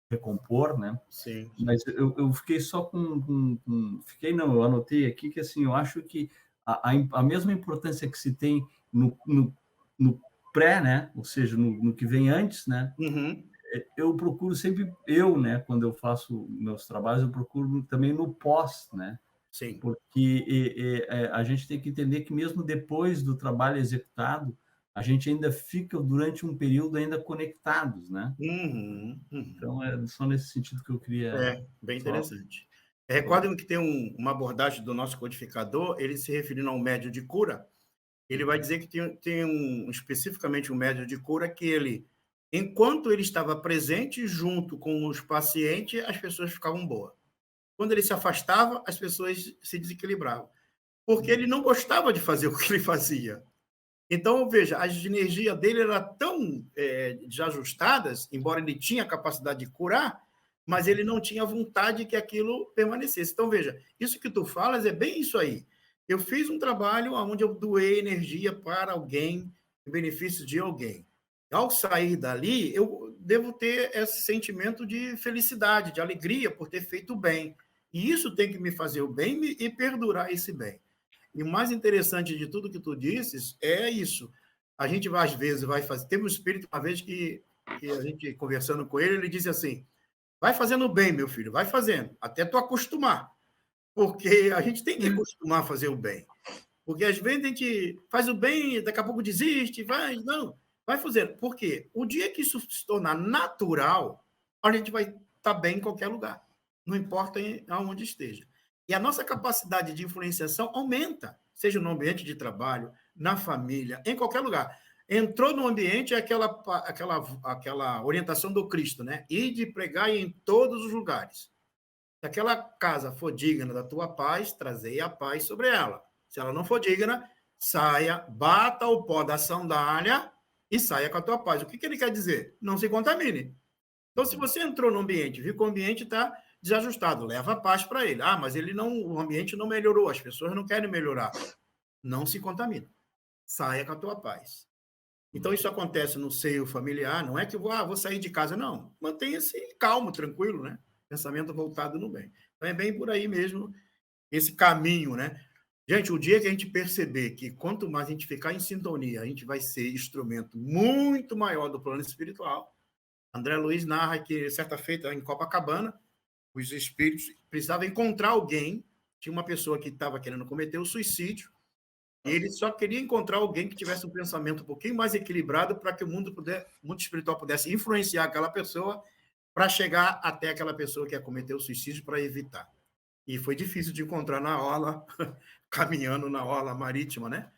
recompor, né? Sim. Mas eu fiquei só eu anotei aqui que, assim, eu acho que a mesma importância que se tem no pré, né? Ou seja, no que vem antes, né? Eu procuro sempre, né, quando eu faço meus trabalhos, eu procuro também no pós, né? Sim. Porque a gente tem que entender que mesmo depois do trabalho executado, a gente ainda fica durante um período ainda conectados, né? Então, é só nesse sentido que eu queria... bem interessante. Recordem que tem uma abordagem do nosso codificador, ele se referindo ao médio de cura, ele vai dizer que tem especificamente um médio de cura que ele, enquanto ele estava presente junto com os pacientes, as pessoas ficavam boas. Quando ele se afastava, as pessoas se desequilibravam. Porque ele não gostava de fazer o que ele fazia. Então, veja, as energias dele eram tão desajustadas, embora ele tinha a capacidade de curar, mas ele não tinha vontade que aquilo permanecesse. Então, veja, isso que tu falas é bem isso aí. Eu fiz um trabalho onde eu doei energia para alguém, em benefício de alguém. Ao sair dali, eu devo ter esse sentimento de felicidade, de alegria por ter feito o bem. E isso tem que me fazer o bem e perdurar esse bem. E o mais interessante de tudo que tu disses é isso. A gente, às vezes, vai fazer... Teve um espírito, uma vez, que a gente, conversando com ele, ele disse assim, vai fazendo bem, meu filho, vai fazendo, até tu acostumar. Porque a gente tem que acostumar a fazer o bem. Porque, às vezes, a gente faz o bem, daqui a pouco desiste, vai fazendo. Por quê? O dia que isso se tornar natural, a gente vai estar bem em qualquer lugar. Não importa aonde esteja. E a nossa capacidade de influenciação aumenta, seja no ambiente de trabalho, na família, em qualquer lugar. Entrou no ambiente aquela orientação do Cristo, né? E de pregar em todos os lugares. Se aquela casa for digna da tua paz, trazei a paz sobre ela. Se ela não for digna, saia, bata o pó da sandália e saia com a tua paz. O que ele quer dizer? Não se contamine. Então, se você entrou no ambiente, viu que o ambiente está desajustado, leva a paz para ele. Ah, mas o ambiente não melhorou, as pessoas não querem melhorar. Não se contamine. Saia com a tua paz. Então, isso acontece no seio familiar, não é que vou sair de casa, não. Mantenha-se calmo, tranquilo, né? Pensamento voltado no bem. Então, é bem por aí mesmo, esse caminho, né? Gente, o dia que a gente perceber que quanto mais a gente ficar em sintonia, a gente vai ser instrumento muito maior do plano espiritual. André Luiz narra que, certa feita, em Copacabana, os espíritos precisavam encontrar alguém, tinha uma pessoa que estava querendo cometer o suicídio, e ele só queria encontrar alguém que tivesse um pensamento um pouquinho mais equilibrado para que o mundo espiritual pudesse influenciar aquela pessoa para chegar até aquela pessoa que ia cometer o suicídio para evitar. E foi difícil de encontrar na orla, caminhando na orla marítima, né?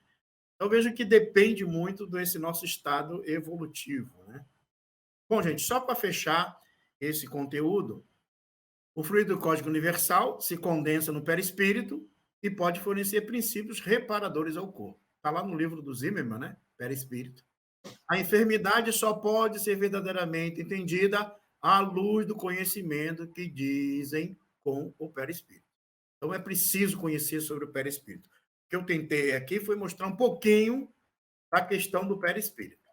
Eu vejo que depende muito desse nosso estado evolutivo, né? Bom, gente, só para fechar esse conteúdo, o fluido cósmico universal se condensa no perispírito e pode fornecer princípios reparadores ao corpo. Está lá no livro do Zimmermann, né? Perispírito. A enfermidade só pode ser verdadeiramente entendida à luz do conhecimento que dizem com o perispírito. Então, é preciso conhecer sobre o perispírito. O que eu tentei aqui foi mostrar um pouquinho da questão do perispírito.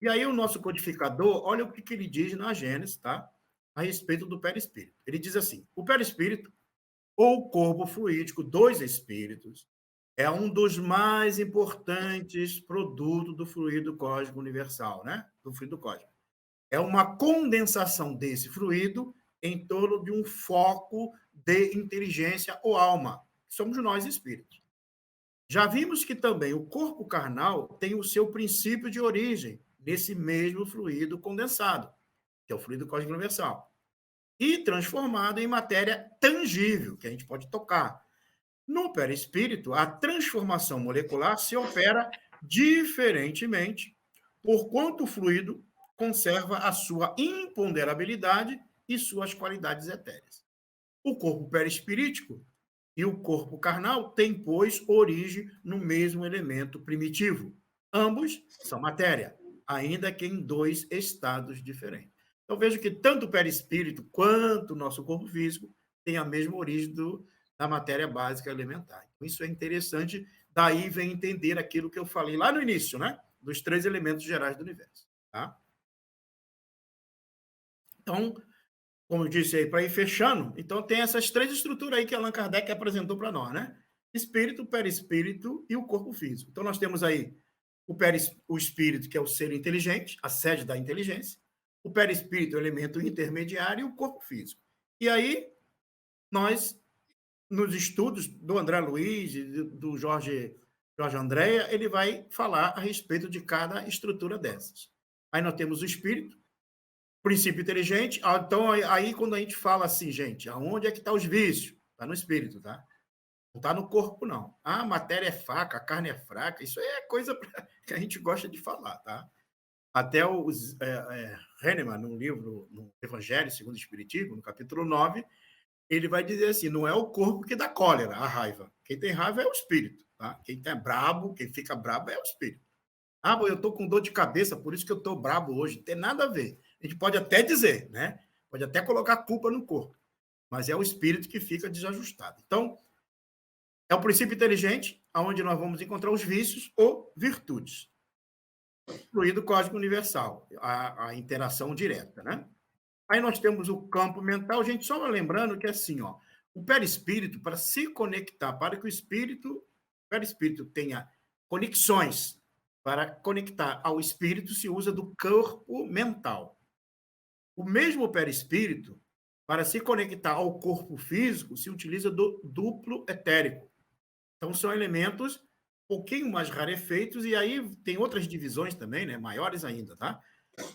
E aí, o nosso codificador, olha o que ele diz na Gênesis, tá? A respeito do perispírito. Ele diz assim: o perispírito, ou corpo fluídico dos espíritos, é um dos mais importantes produtos do fluido cósmico universal, né? Do fluido cósmico. É uma condensação desse fluido em torno de um foco de inteligência ou alma, que somos nós espíritos. Já vimos que também o corpo carnal tem o seu princípio de origem nesse mesmo fluido condensado, que é o fluido cósmico universal, e transformado em matéria tangível, que a gente pode tocar. No perispírito, a transformação molecular se opera diferentemente, porquanto o fluido conserva a sua imponderabilidade e suas qualidades etéreas. O corpo perispirítico e o corpo carnal têm, pois, origem no mesmo elemento primitivo. Ambos são matéria, ainda que em dois estados diferentes. Então, vejo que tanto o perispírito quanto o nosso corpo físico têm a mesma origem da matéria básica elementar. Então, isso é interessante, daí vem entender aquilo que eu falei lá no início, né? Dos 3 elementos gerais do universo. Tá? Então, como eu disse aí, para ir fechando, então tem essas 3 estruturas aí que Allan Kardec apresentou para nós, né? Espírito, perispírito e o corpo físico. Então, nós temos aí o espírito, que é o ser inteligente, a sede da inteligência, o perispírito, o elemento intermediário, e o corpo físico. E aí, nós, nos estudos do André Luiz e do Jorge Andréa, ele vai falar a respeito de cada estrutura dessas. Aí nós temos o espírito, princípio inteligente. Então, aí quando a gente fala assim, gente, aonde é que estão os vícios? Está no espírito, tá? Não está no corpo, não. Ah, a matéria é fraca, a carne é fraca. Isso aí é coisa que a gente gosta de falar, tá? Até o Hahnemann, no livro, no Evangelho segundo o Espiritismo, no capítulo 9, ele vai dizer assim, não é o corpo que dá cólera, a raiva. Quem tem raiva é o espírito, tá? Quem é brabo, quem fica brabo é o espírito. Ah, eu estou com dor de cabeça, por isso que eu estou brabo hoje. Não tem nada a ver. A gente pode até dizer, né? Pode até colocar culpa no corpo, mas é o espírito que fica desajustado. Então, é o princípio inteligente, onde nós vamos encontrar os vícios ou virtudes. Fluido cósmico universal, a interação direta, né? Aí nós temos o campo mental, gente, só lembrando que assim, ó, o perispírito, para se conectar, para que o perispírito tenha conexões, para conectar ao espírito, se usa do corpo mental. O mesmo perispírito, para se conectar ao corpo físico, se utiliza do duplo etérico. Então, são elementos um pouquinho mais rarefeitos, e aí tem outras divisões também, né, maiores ainda, tá?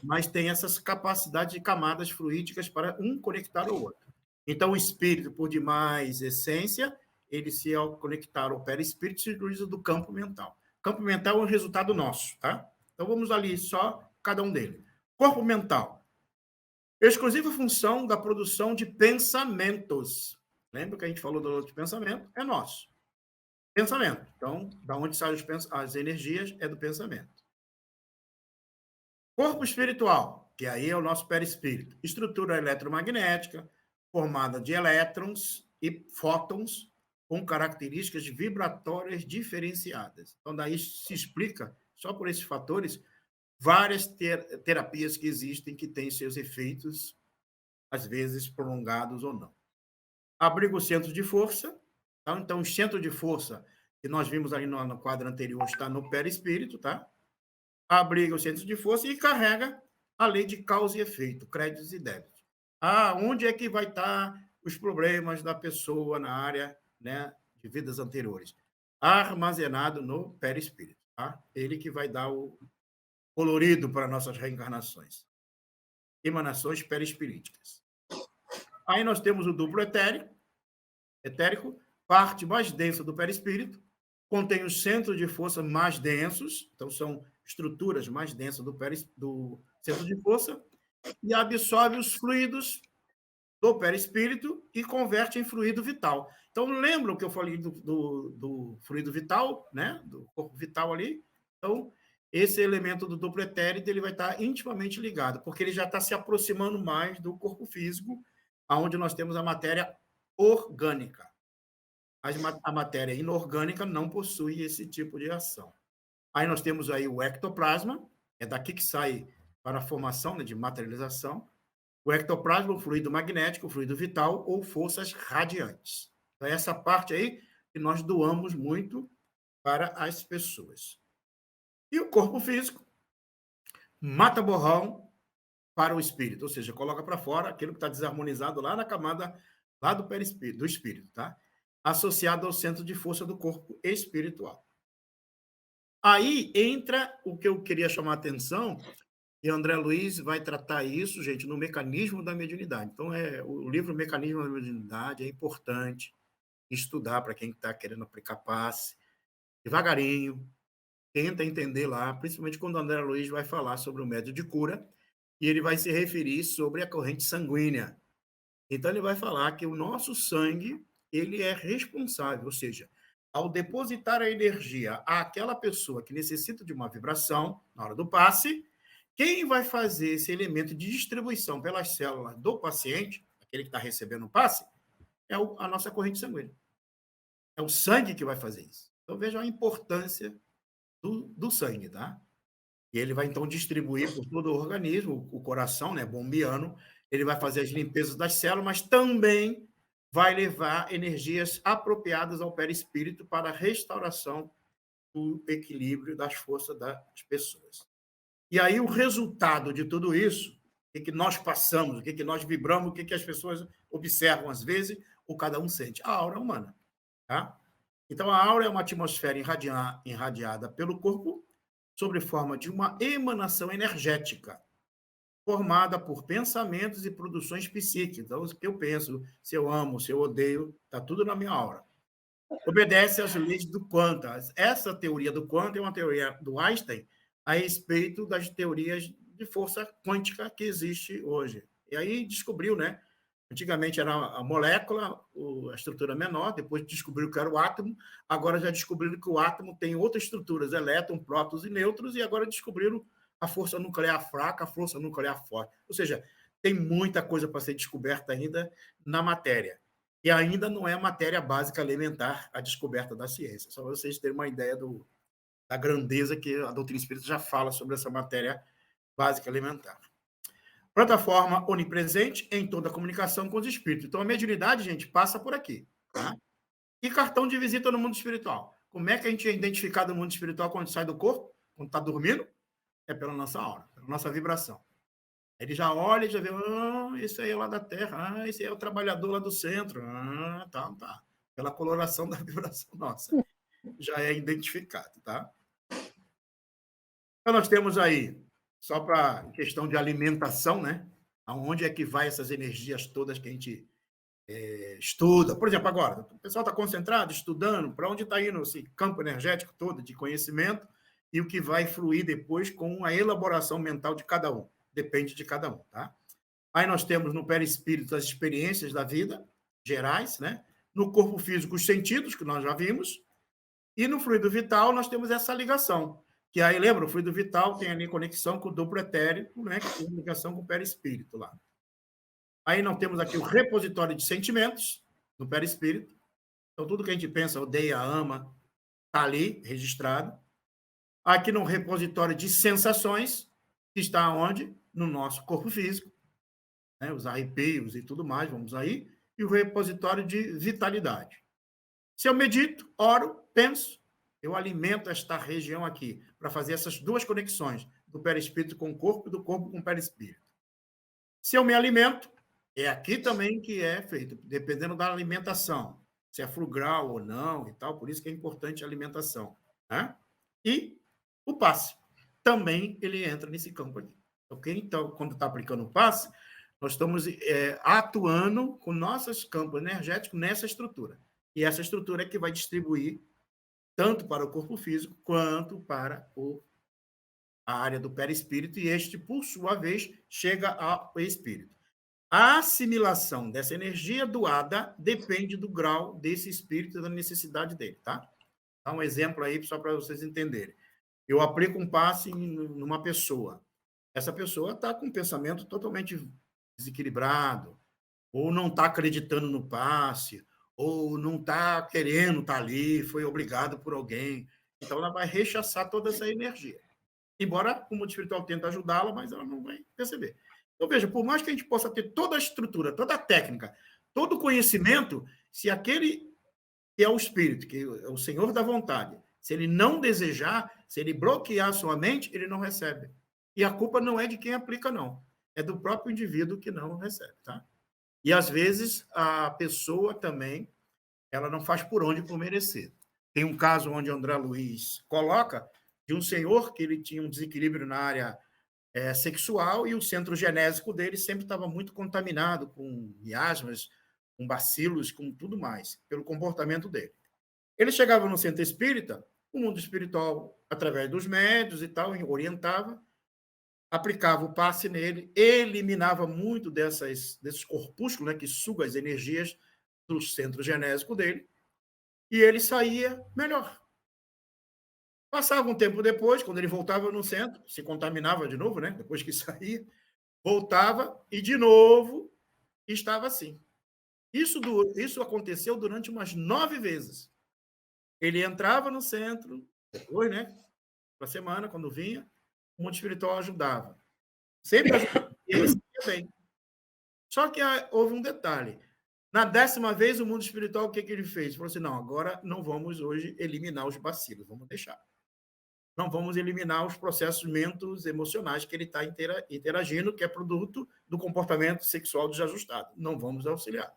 Mas tem essas capacidades de camadas fluídicas para um conectar ao outro. Então, o espírito, por demais essência, ele se ao conectar ao perispírito, se utiliza do campo mental. Campo mental é um resultado nosso, tá? Então, vamos ali só cada um deles. Corpo mental. Exclusiva função da produção de pensamentos. Lembra que a gente falou do outro pensamento? É nosso. Pensamento. Então, da onde saem as energias é do pensamento. Corpo espiritual, que aí é o nosso perispírito. Estrutura eletromagnética, formada de elétrons e fótons, com características vibratórias diferenciadas. Então, daí se explica, só por esses fatores, várias terapias que existem que têm seus efeitos, às vezes prolongados ou não. Abriga o centro de força. Tá? Então, o centro de força que nós vimos ali no quadro anterior está no perispírito, tá? Abriga o centro de força e carrega a lei de causa e efeito, créditos e débitos. Onde é que vai estar os problemas da pessoa na área, né, de vidas anteriores? Armazenado no perispírito. Tá? Ele que vai dar o colorido para nossas reencarnações. Emanações perispiríticas. Aí nós temos o duplo etérico, parte mais densa do perispírito, contém os centros de força mais densos, então são estruturas mais densas do centro de força, e absorve os fluidos do perispírito e converte em fluido vital. Então, lembram que eu falei do fluido vital, né? Do corpo vital ali? Então, esse elemento do duplo etérico ele vai estar intimamente ligado, porque ele já está se aproximando mais do corpo físico, onde nós temos a matéria orgânica. A matéria inorgânica não possui esse tipo de ação. Aí nós temos aí o ectoplasma, é daqui que sai para a formação, né, de materialização. O ectoplasma, o fluido magnético, o fluido vital ou forças radiantes. Então, essa parte aí que nós doamos muito para as pessoas. E o corpo físico, mata borrão para o espírito, ou seja, coloca para fora aquilo que está desarmonizado lá na camada lá do perispírito, do espírito, tá? Associado ao centro de força do corpo espiritual. Aí entra o que eu queria chamar a atenção, e André Luiz vai tratar isso, gente, no mecanismo da mediunidade. Então, o livro Mecanismo da Mediunidade é importante estudar para quem está querendo aplicar passe, devagarinho, tenta entender lá, principalmente quando o André Luiz vai falar sobre o método de cura, e ele vai se referir sobre a corrente sanguínea. Então, ele vai falar que o nosso sangue ele é responsável, ou seja, ao depositar a energia àquela pessoa que necessita de uma vibração na hora do passe, quem vai fazer esse elemento de distribuição pelas células do paciente, aquele que está recebendo o passe, é a nossa corrente sanguínea. É o sangue que vai fazer isso. Então, vejam a importância do sangue, tá? E ele vai, então, distribuir por todo o organismo, o coração, né, bombeando, ele vai fazer as limpezas das células, mas também vai levar energias apropriadas ao perispírito para a restauração do equilíbrio das forças das pessoas. E aí o resultado de tudo isso, o que nós passamos, o que nós vibramos, o que as pessoas observam às vezes, ou cada um sente? A aura humana. Tá? Então, a aura é uma atmosfera irradiada pelo corpo sob forma de uma emanação energética, formada por pensamentos e produções psíquicas. Então, o que eu penso, se eu amo, se eu odeio, está tudo na minha aura. Obedece às leis do quantum. Essa teoria do quantum é uma teoria do Einstein a respeito das teorias de força quântica que existe hoje. E aí descobriu, né? Antigamente era a molécula, a estrutura menor, depois descobriram que era o átomo, agora já descobriram que o átomo tem outras estruturas, elétrons, prótons e nêutrons, e agora descobriram a força nuclear fraca, a força nuclear forte. Ou seja, tem muita coisa para ser descoberta ainda na matéria. E ainda não é a matéria básica elementar a descoberta da ciência. Só para vocês terem uma ideia da grandeza que a doutrina espírita já fala sobre essa matéria básica elementar. Plataforma onipresente em toda a comunicação com os espíritos. Então, a mediunidade, gente, passa por aqui. Tá? E cartão de visita no mundo espiritual. Como é que a gente é identificado no mundo espiritual quando sai do corpo? Quando está dormindo? É pela nossa aura, pela nossa vibração. Ele já olha e já vê, esse aí é lá da Terra, esse aí é o trabalhador lá do centro. Tá. Pela coloração da vibração nossa. Já é identificado, tá? Então, nós temos aí, só para questão de alimentação, né? Aonde é que vai essas energias todas que a gente estuda? Por exemplo, agora, o pessoal está concentrado, estudando, para onde está indo esse campo energético todo de conhecimento e o que vai fluir depois com a elaboração mental de cada um. Depende de cada um, tá? Aí nós temos no perispírito as experiências da vida, gerais, né? No corpo físico, os sentidos, que nós já vimos, e no fluido vital nós temos essa ligação, que aí, lembra, o fluido vital tem ali conexão com o duplo etérico, né? Que tem ligação com o perispírito lá. Aí nós temos aqui o repositório de sentimentos, no perispírito. Então, tudo que a gente pensa, odeia, ama, está ali, registrado. Aqui no repositório de sensações, que está onde? No nosso corpo físico, né? Os arrepios e tudo mais, vamos aí. E o repositório de vitalidade. Se eu medito, oro, penso, eu alimento esta região aqui, para fazer essas duas conexões, do perispírito com o corpo e do corpo com o perispírito. Se eu me alimento, é aqui também que é feito, dependendo da alimentação, se é frugal ou não e tal, por isso que é importante a alimentação, né? E o passe, também ele entra nesse campo aqui, ok? Então, quando está aplicando o passe, nós estamos atuando com nossos campos energéticos nessa estrutura. E essa estrutura é que vai distribuir tanto para o corpo físico quanto para a área do perispírito, e este, por sua vez, chega ao espírito. A assimilação dessa energia doada depende do grau desse espírito e da necessidade dele, tá? Dá um exemplo aí só para vocês entenderem. Eu aplico um passe numa pessoa. Essa pessoa está com um pensamento totalmente desequilibrado, ou não está acreditando no passe, ou não está querendo estar ali, foi obrigado por alguém. Então, ela vai rechaçar toda essa energia. Embora o mundo espiritual tente ajudá-la, mas ela não vai perceber. Então, veja, por mais que a gente possa ter toda a estrutura, toda a técnica, todo o conhecimento, se aquele que é o espírito, que é o senhor da vontade, se ele não desejar, se ele bloquear a sua mente, ele não recebe. E a culpa não é de quem aplica, não. É do próprio indivíduo que não recebe, tá? E, às vezes, a pessoa também, ela não faz por onde por merecer. Tem um caso onde André Luiz coloca de um senhor que ele tinha um desequilíbrio na área sexual e o centro genésico dele sempre estava muito contaminado com miasmas, com bacilos, com tudo mais, pelo comportamento dele. Ele chegava no centro espírita, o mundo espiritual, através dos médios e tal, orientava, aplicava o passe nele, eliminava muito desses corpúsculos, né, que sugam as energias do centro genésico dele, e ele saía melhor. Passava um tempo depois, quando ele voltava no centro, se contaminava de novo, né? Depois que saía, voltava e, de novo, estava assim. Isso aconteceu durante umas 9 vezes. Ele entrava no centro, depois, né? Para a semana, quando vinha, o mundo espiritual ajudava. Sempre ajudava e ele saía bem. Só que houve um detalhe. Na 10ª vez, o mundo espiritual, o que ele fez? Ele falou assim, não, agora não vamos hoje eliminar os bacilos, vamos deixar. Não vamos eliminar os processos emocionais que ele está interagindo, que é produto do comportamento sexual desajustado. Não vamos auxiliar.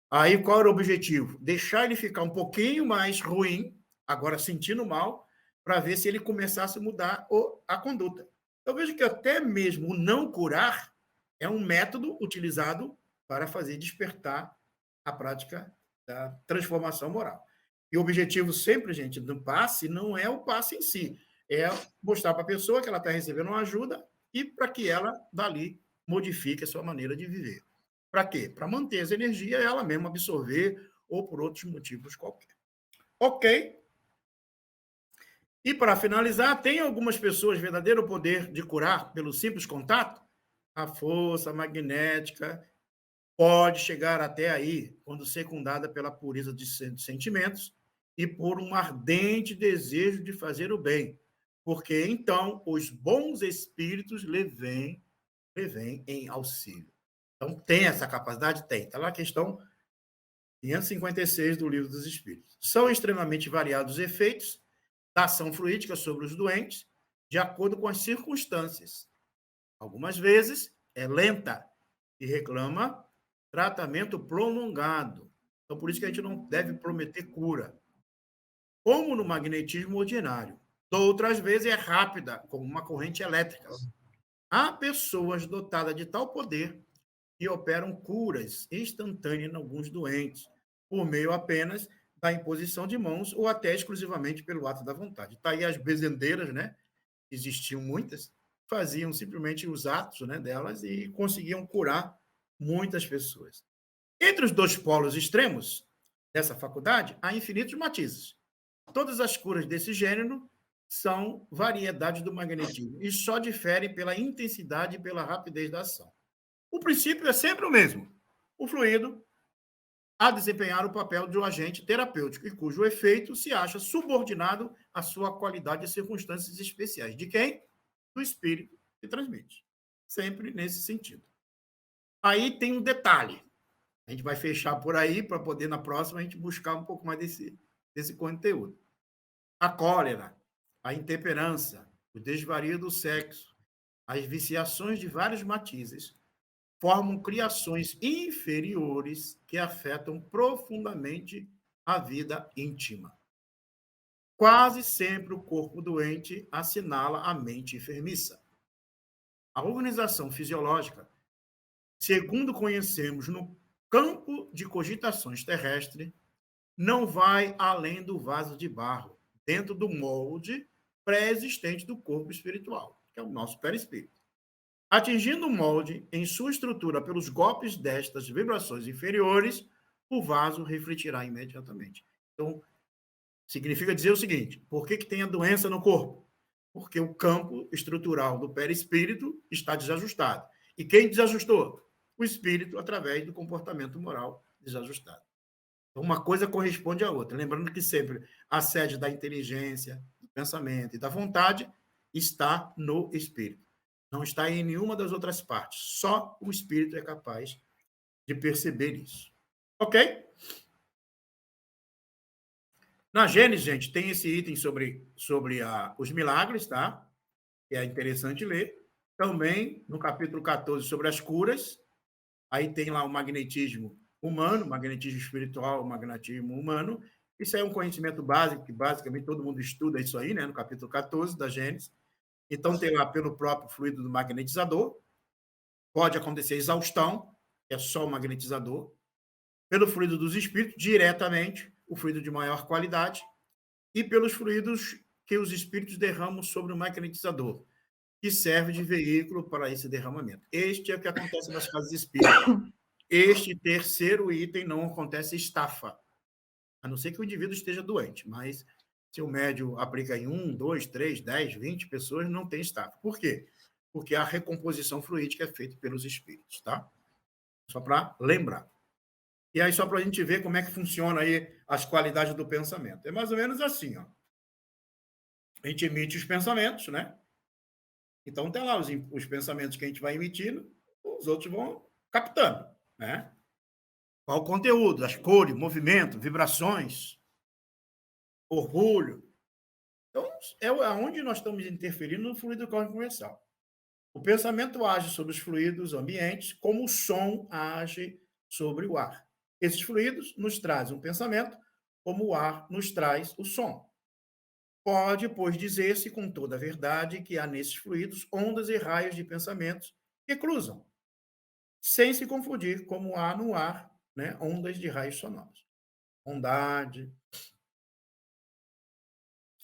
Aí, qual era o objetivo? Deixar ele ficar um pouquinho mais ruim, agora sentindo mal, para ver se ele começasse a mudar a conduta. Eu vejo que até mesmo o não curar é um método utilizado para fazer despertar a prática da transformação moral. E o objetivo sempre, gente, do passe não é o passe em si, é mostrar para a pessoa que ela está recebendo uma ajuda e para que ela, dali, modifique a sua maneira de viver. Para quê? Para manter essa energia e ela mesma absorver ou por outros motivos qualquer. Ok? E, para finalizar, tem algumas pessoas verdadeiro poder de curar pelo simples contato? A força magnética pode chegar até aí, quando secundada pela pureza de sentimentos e por um ardente desejo de fazer o bem, porque então os bons espíritos lhe vêm em auxílio. Então, tem essa capacidade? Tem. Está lá a questão 556 do Livro dos Espíritos. São extremamente variados os efeitos da ação fluídica sobre os doentes, de acordo com as circunstâncias. Algumas vezes é lenta e reclama tratamento prolongado. Então, por isso que a gente não deve prometer cura. Como no magnetismo ordinário. Outras vezes é rápida, como uma corrente elétrica. Há pessoas dotadas de tal poder que operam curas instantâneas em alguns doentes, por meio apenas da imposição de mãos ou até exclusivamente pelo ato da vontade. Está aí as bezendeiras, né? Existiam muitas, faziam simplesmente os atos, né, delas e conseguiam curar muitas pessoas. Entre os dois polos extremos dessa faculdade, há infinitos matizes. Todas as curas desse gênero são variedades do magnetismo e só diferem pela intensidade e pela rapidez da ação. O princípio é sempre o mesmo. O fluido a desempenhar o papel de um agente terapêutico e cujo efeito se acha subordinado à sua qualidade e circunstâncias especiais. De quem? Do espírito que transmite. Sempre nesse sentido. Aí tem um detalhe. A gente vai fechar por aí para poder, na próxima, a gente buscar um pouco mais desse conteúdo. A cólera, a intemperança, o desvario do sexo, as viciações de vários matizes formam criações inferiores que afetam profundamente a vida íntima. Quase sempre o corpo doente assinala a mente enfermiça. A organização fisiológica, segundo conhecemos no campo de cogitações terrestres, não vai além do vaso de barro, dentro do molde pré-existente do corpo espiritual, que é o nosso perispírito. Atingindo o molde em sua estrutura pelos golpes destas vibrações inferiores, o vaso refletirá imediatamente. Então, significa dizer o seguinte: por que tem a doença no corpo? Porque o campo estrutural do perispírito está desajustado. E quem desajustou? O espírito, através do comportamento moral desajustado. Então, uma coisa corresponde à outra. Lembrando que sempre a sede da inteligência, do pensamento e da vontade está no espírito. Não está em nenhuma das outras partes. Só o espírito é capaz de perceber isso. Ok? Na Gênesis, gente, tem esse item sobre os milagres, tá? Que é interessante ler. Também, no capítulo 14, sobre as curas. Aí tem lá o magnetismo humano, magnetismo espiritual, magnetismo humano. Isso é um conhecimento básico, que basicamente todo mundo estuda isso aí, né? No capítulo 14 da Gênesis. Então, tem lá pelo próprio fluido do magnetizador. Pode acontecer exaustão, que é só o magnetizador. Pelo fluido dos espíritos, diretamente, o fluido de maior qualidade. E pelos fluidos que os espíritos derramam sobre o magnetizador, que serve de veículo para esse derramamento. Este é o que acontece nas casas espíritas. Este terceiro item não acontece estafa, a não ser que o indivíduo esteja doente, mas se o médium aplica em 1, 2, 3, 10, 20 pessoas, não tem estafa. Por quê? Porque a recomposição fluídica é feita pelos espíritos, tá? Só para lembrar. E aí, só para a gente ver como é que funciona aí as qualidades do pensamento. É mais ou menos assim, ó. A gente emite os pensamentos, né? Então, tem lá os pensamentos que a gente vai emitindo, os outros vão captando, né? Qual o conteúdo, as cores, movimento, vibrações, orgulho. Então, é onde nós estamos interferindo no fluido cósmico universal. O pensamento age sobre os fluidos ambientes como o som age sobre o ar. Esses fluidos nos trazem um pensamento, como o ar nos traz o som. Pode, pois, dizer-se com toda a verdade que há nesses fluidos ondas e raios de pensamentos que cruzam, sem se confundir, como há no ar, né, ondas de raios sonoros. Bondade,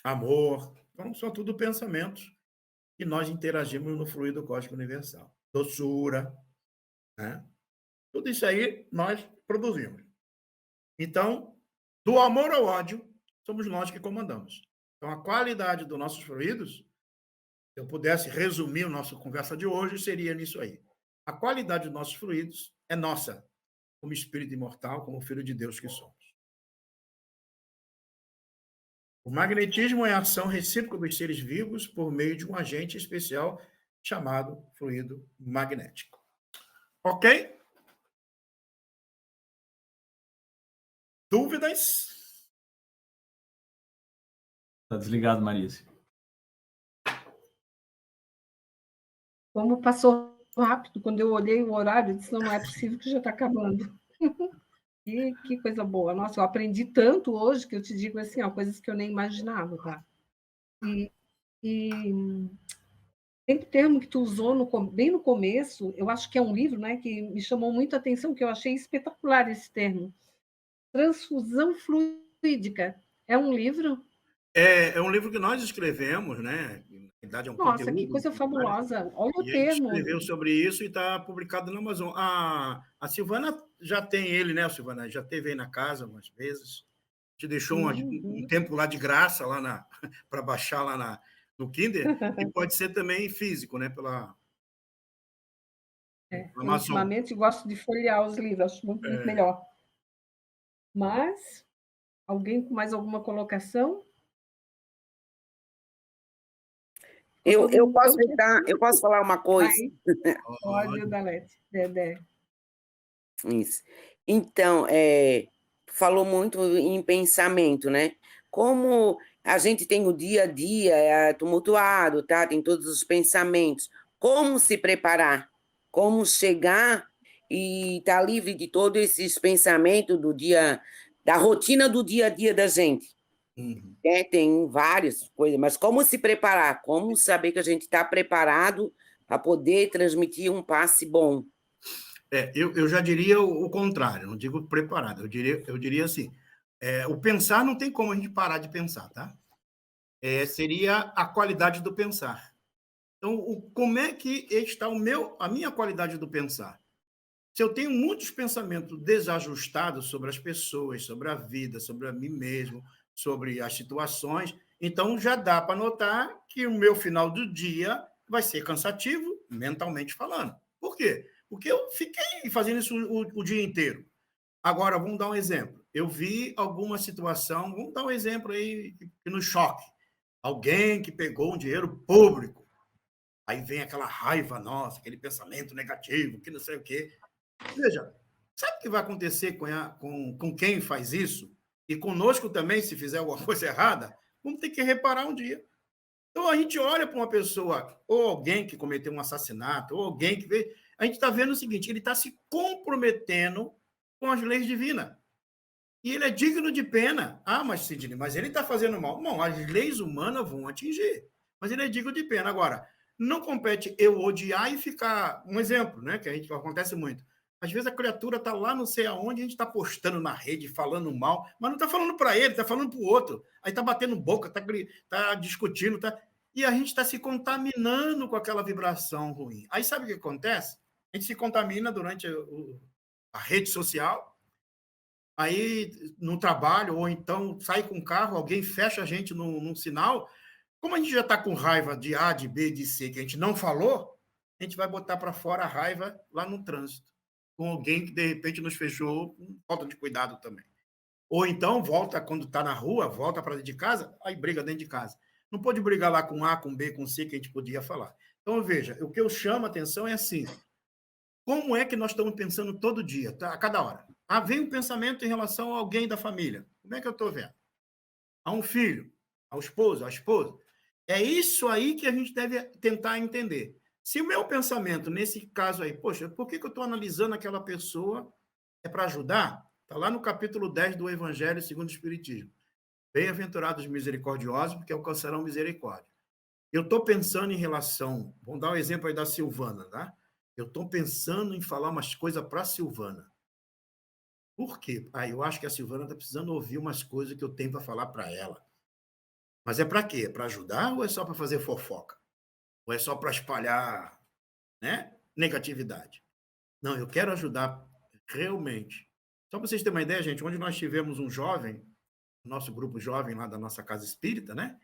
amor, então são tudo pensamentos que nós interagimos no fluido cósmico universal. Doçura, né? Tudo isso aí nós produzimos. Então, do amor ao ódio, somos nós que comandamos. Então, a qualidade dos nossos fluidos, se eu pudesse resumir a nossa conversa de hoje, seria nisso aí. A qualidade dos nossos fluidos é nossa, como espírito imortal, como filho de Deus que somos. O magnetismo é a ação recíproca dos seres vivos por meio de um agente especial chamado fluido magnético. Ok? Dúvidas? Está desligado, Marícia. Como passou rápido, quando eu olhei o horário, eu disse, não é possível que já está acabando. Que coisa boa. Nossa, eu aprendi tanto hoje que eu te digo assim, ó, coisas que eu nem imaginava, tá? E tem um termo que tu usou bem no começo, eu acho que é um livro, né, que me chamou muito a atenção, que eu achei espetacular esse termo. Transfusão fluídica. É um livro? É um livro que nós escrevemos, né? Verdade, é um Nossa, que conteúdo. coisa fabulosa. Olha o E a gente termo. escreveu sobre isso e está publicado na Amazon. A Silvana já tem ele, né, Silvana? Já teve aí na casa umas vezes. Te deixou um tempo lá de graça lá para baixar lá no Kindle, e pode ser também físico, né? Pela Amazon. Ultimamente gosto de folhear os livros, acho muito melhor. Mas, alguém com mais alguma colocação? Eu posso falar uma coisa? Pode, Dalete. Dedé. Isso. Então, falou muito em pensamento, né? Como a gente tem o dia a dia tumultuado, tá? Tem todos os pensamentos. Como se preparar? Como chegar e estar livre de todos esses pensamentos do dia, da rotina do dia a dia da gente? Tem várias coisas, mas como se preparar? Como saber que a gente está preparado para poder transmitir um passe bom? Eu já diria o contrário, não digo preparado, eu diria assim, o pensar não tem como a gente parar de pensar, tá? Seria a qualidade do pensar. Então, como é que está a minha qualidade do pensar? Se eu tenho muitos pensamentos desajustados sobre as pessoas, sobre a vida, sobre a mim mesmo, sobre as situações, então já dá para notar que o meu final do dia vai ser cansativo, mentalmente falando. Por quê? Porque eu fiquei fazendo isso o dia inteiro. Agora, vamos dar um exemplo. Eu vi alguma situação, vamos dar um exemplo aí que nos choque. Alguém que pegou um dinheiro público. Aí vem aquela raiva nossa, aquele pensamento negativo, que não sei o quê. Veja, sabe o que vai acontecer com quem faz isso? E conosco também, se fizer alguma coisa errada, vamos ter que reparar um dia. Então, a gente olha para uma pessoa, ou alguém que cometeu um assassinato, ou alguém que veio, a gente está vendo o seguinte, ele está se comprometendo com as leis divinas. E ele é digno de pena. Ah, mas Sidney, mas ele está fazendo mal. Não, as leis humanas vão atingir, mas ele é digno de pena. Agora, não compete eu odiar e ficar... Um exemplo, né, que acontece muito. Às vezes a criatura está lá não sei aonde, a gente está postando na rede, falando mal, mas não está falando para ele, está falando para o outro. Aí está batendo boca, está discutindo, e a gente está se contaminando com aquela vibração ruim. Aí sabe o que acontece? A gente se contamina durante a rede social, aí no trabalho, ou então sai com o carro, alguém fecha a gente num sinal. Como a gente já está com raiva de A, de B, de C, que a gente não falou, a gente vai botar para fora a raiva lá no trânsito, com alguém que, de repente, nos fechou com falta de cuidado também. Ou então, volta, quando está na rua, volta para dentro de casa, aí briga dentro de casa. Não pode brigar lá com A, com B, com C, que a gente podia falar. Então, veja, o que eu chamo a atenção é assim, como é que nós estamos pensando todo dia, tá? A cada hora? Vem um pensamento em relação a alguém da família. Como é que eu estou vendo? A um filho, ao esposo, à esposa. É isso aí que a gente deve tentar entender. Se o meu pensamento, nesse caso aí, poxa, por que eu estou analisando aquela pessoa? É para ajudar? Está lá no capítulo 10 do Evangelho segundo o Espiritismo. Bem-aventurados misericordiosos, porque alcançarão misericórdia. Eu estou pensando em relação... Vamos dar um exemplo aí da Silvana, tá? Eu estou pensando em falar umas coisas para a Silvana. Por quê? Eu acho que a Silvana está precisando ouvir umas coisas que eu tenho para falar para ela. Mas é para quê? É para ajudar ou é só para fazer fofoca? Ou é só para espalhar, né, negatividade? Não, eu quero ajudar realmente. Só para vocês terem uma ideia, gente, onde nós tivemos um jovem, nosso grupo jovem lá da nossa casa espírita, né,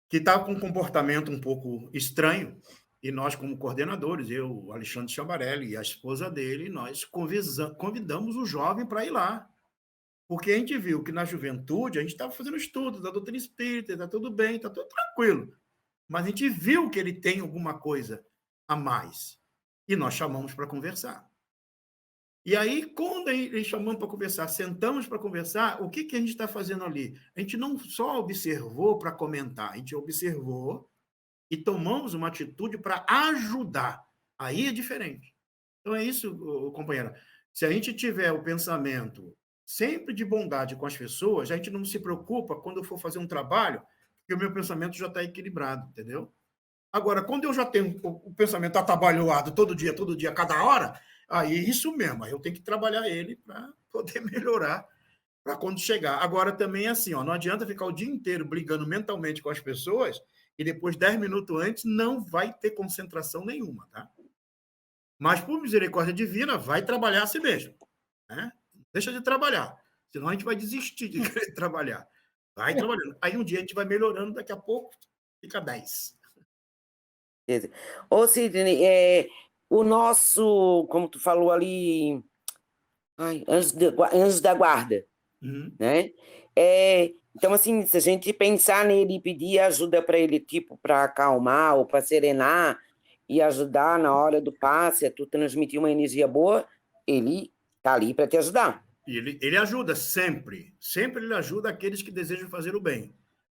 que estava com um comportamento um pouco estranho, e nós, como coordenadores, eu, Alexandre Chambarelli e a esposa dele, nós convidamos o jovem para ir lá. Porque a gente viu que na juventude a gente estava fazendo estudo da doutrina espírita, está tudo bem, está tudo tranquilo. Mas a gente viu que ele tem alguma coisa a mais. E nós chamamos para conversar. E aí, quando eles chamamos para conversar, sentamos para conversar, o que a gente está fazendo ali? A gente não só observou para comentar, a gente observou e tomamos uma atitude para ajudar. Aí é diferente. Então é isso, companheira. Se a gente tiver o pensamento sempre de bondade com as pessoas, a gente não se preocupa quando eu for fazer um trabalho, porque o meu pensamento já está equilibrado, entendeu? Agora, quando eu já tenho o pensamento atabalhoado todo dia, cada hora, aí isso mesmo, aí eu tenho que trabalhar ele para poder melhorar para quando chegar. Agora, também é assim, ó, não adianta ficar o dia inteiro brigando mentalmente com as pessoas e depois 10 minutos antes, não vai ter concentração nenhuma, tá? Mas, por misericórdia divina, vai trabalhar a si mesmo, né? Deixa de trabalhar, senão a gente vai desistir de querer trabalhar. Vai trabalhando. Aí um dia a gente vai melhorando, daqui a pouco fica 10. Ô, Sidney, o nosso, como tu falou ali, anjos da guarda, né? Então, assim, se a gente pensar nele e pedir ajuda para ele, tipo, para acalmar ou para serenar e ajudar na hora do passe, a tu transmitir uma energia boa, ele tá ali para te ajudar. Ele ajuda sempre. Sempre ele ajuda aqueles que desejam fazer o bem.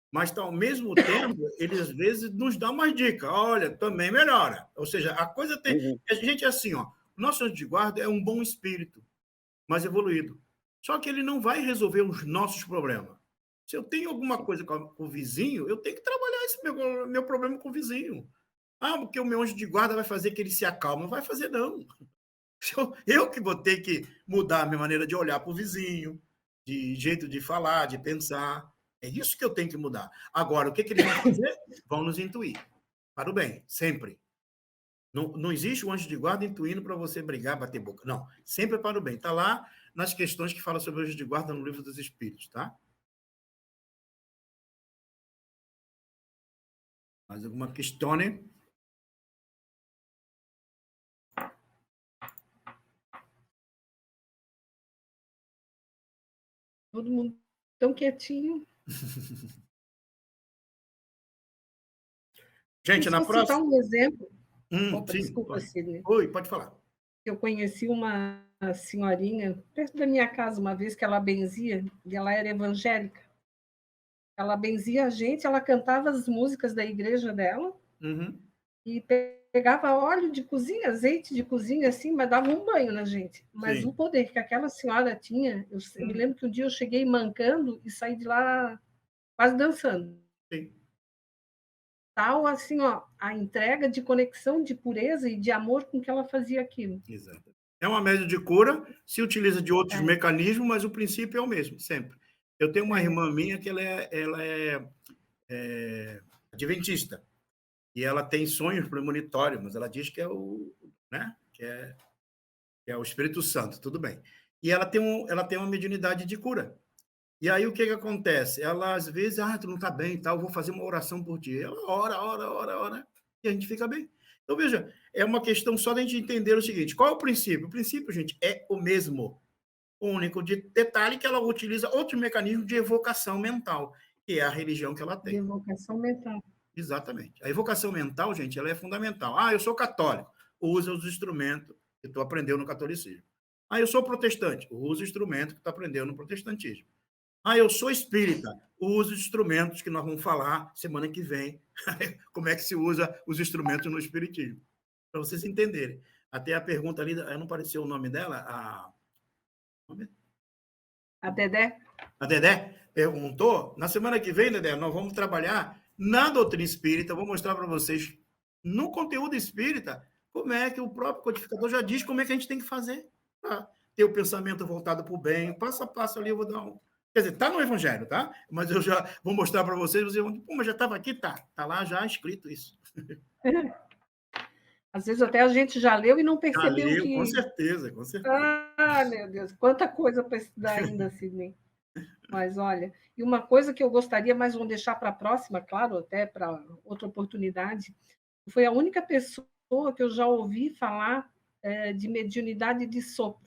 Mas, ao mesmo tempo, ele às vezes nos dá uma dica. Olha, também melhora. Ou seja, a coisa tem... A gente é assim, ó. O nosso anjo de guarda é um bom espírito, mas evoluído. Só que ele não vai resolver os nossos problemas. Se eu tenho alguma coisa com o vizinho, eu tenho que trabalhar esse meu problema com o vizinho. Porque o meu anjo de guarda vai fazer que ele se acalme. Não vai fazer, não. Eu que vou ter que mudar a minha maneira de olhar para o vizinho, de jeito de falar, de pensar. É isso que eu tenho que mudar. Agora, o que eles vão fazer? Vão nos intuir. Para o bem, sempre. Não existe um anjo de guarda intuindo para você brigar, bater boca. Não, sempre é para o bem. Está lá nas questões que falam sobre o anjo de guarda no Livro dos Espíritos, tá? Mais alguma questão? Todo mundo tão quietinho. Gente, na próxima... citar um exemplo. Sim, desculpa, Sidney. Oi, pode falar. Eu conheci uma senhorinha perto da minha casa uma vez que ela benzia, e ela era evangélica. Ela benzia a gente, ela cantava as músicas da igreja dela e pegava óleo de cozinha, azeite de cozinha, assim, mas dava um banho na gente. Mas o poder que aquela senhora tinha, eu me lembro que um dia eu cheguei mancando e saí de lá quase dançando. Sim. Tal, assim, ó, a entrega de conexão, de pureza e de amor com que ela fazia aquilo. Exato. É uma média de cura, se utiliza de outros mecanismos, mas o princípio é o mesmo, sempre. Eu tenho uma irmã minha que ela é adventista, e ela tem sonhos premonitórios, mas ela diz que é o Espírito Santo, tudo bem. E ela tem uma mediunidade de cura. E aí o que acontece? Ela, às vezes, tu não está bem, eu vou fazer uma oração por ti. Ela ora, e a gente fica bem. Então, veja, é uma questão só da gente entender o seguinte: qual é o princípio? O princípio, gente, é o mesmo. O único detalhe é que ela utiliza outro mecanismo de evocação mental, que é a religião que ela tem. De evocação mental. Exatamente. A evocação mental, gente, ela é fundamental. Eu sou católico. Usa os instrumentos que tu aprendeu no catolicismo. Eu sou protestante. Usa o instrumento que tu aprendeu no protestantismo. Eu sou espírita. Usa os instrumentos que nós vamos falar semana que vem. Como é que se usa os instrumentos no espiritismo. Para vocês entenderem. Até a pergunta ali, não apareceu o nome dela? A Dedé? A Dedé perguntou. Na semana que vem, Dedé, nós vamos trabalhar na doutrina espírita. Vou mostrar para vocês, no conteúdo espírita, como é que o próprio codificador já diz como é que a gente tem que fazer para ter o pensamento voltado para o bem. Passo a passo ali eu vou dar um... Quer dizer, está no Evangelho, tá? Mas eu já vou mostrar para vocês vão... mas já estava aqui? Tá lá já escrito isso. Às vezes até a gente já leu e não percebeu já leu, que... Com certeza. Meu Deus, quanta coisa para estudar ainda, Sidney. Mas, olha, e uma coisa que eu gostaria, mas vamos deixar para a próxima, claro, até para outra oportunidade, foi a única pessoa que eu já ouvi falar de mediunidade de sopro.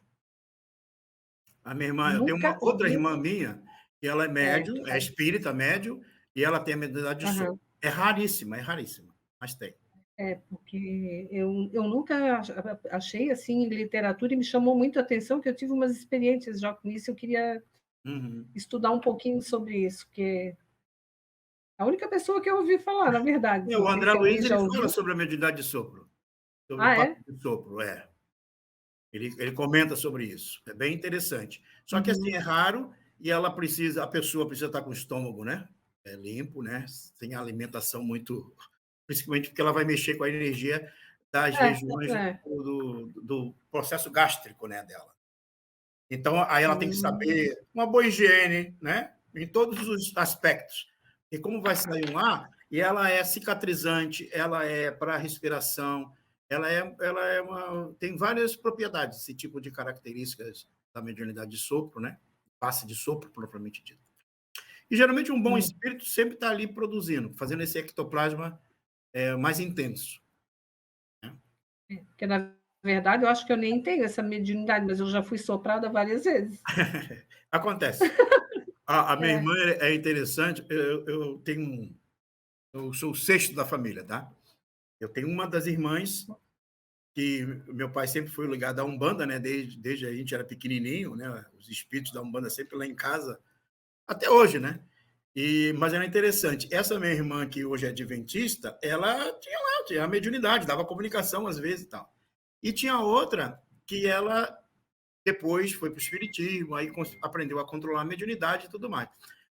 A minha irmã, eu tenho uma outra irmã minha, que ela é médium, é espírita, médium, e ela tem a mediunidade de sopro. É raríssima, mas tem. Porque eu nunca achei assim em literatura e me chamou muito a atenção que eu tive umas experiências já com isso, eu queria estudar um pouquinho sobre isso, porque a única pessoa que eu ouvi falar, na verdade. O André Luiz ele fala sobre a mediunidade de sopro. Sobre o papo de sopro, Ele comenta sobre isso. É bem interessante. Só que assim, é raro e a pessoa precisa estar com o estômago, né? Limpo, né? Sem alimentação muito... Principalmente porque ela vai mexer com a energia das regiões do processo gástrico, né, dela. Então, aí ela tem que saber uma boa higiene, né? Em todos os aspectos. E como vai sair um ar, E ela é cicatrizante, ela é para respiração, tem várias propriedades, esse tipo de características da mediunidade de sopro, né? Passe de sopro, propriamente dito. E, geralmente, um bom espírito sempre está ali produzindo, fazendo esse ectoplasma mais intenso. Né? Porque, na verdade, eu acho que eu nem tenho essa mediunidade, mas eu já fui soprada várias vezes. Acontece. A minha irmã é interessante, eu sou o sexto da família, tá? Eu tenho uma das irmãs que meu pai sempre foi ligado à Umbanda, né? Desde a gente era pequenininho, né? Os espíritos da Umbanda sempre lá em casa, até hoje, né? Mas era interessante. Essa minha irmã, que hoje é adventista, ela tinha a mediunidade, dava comunicação às vezes e tal. E tinha outra que ela depois foi para o espiritismo, aí aprendeu a controlar a mediunidade e tudo mais.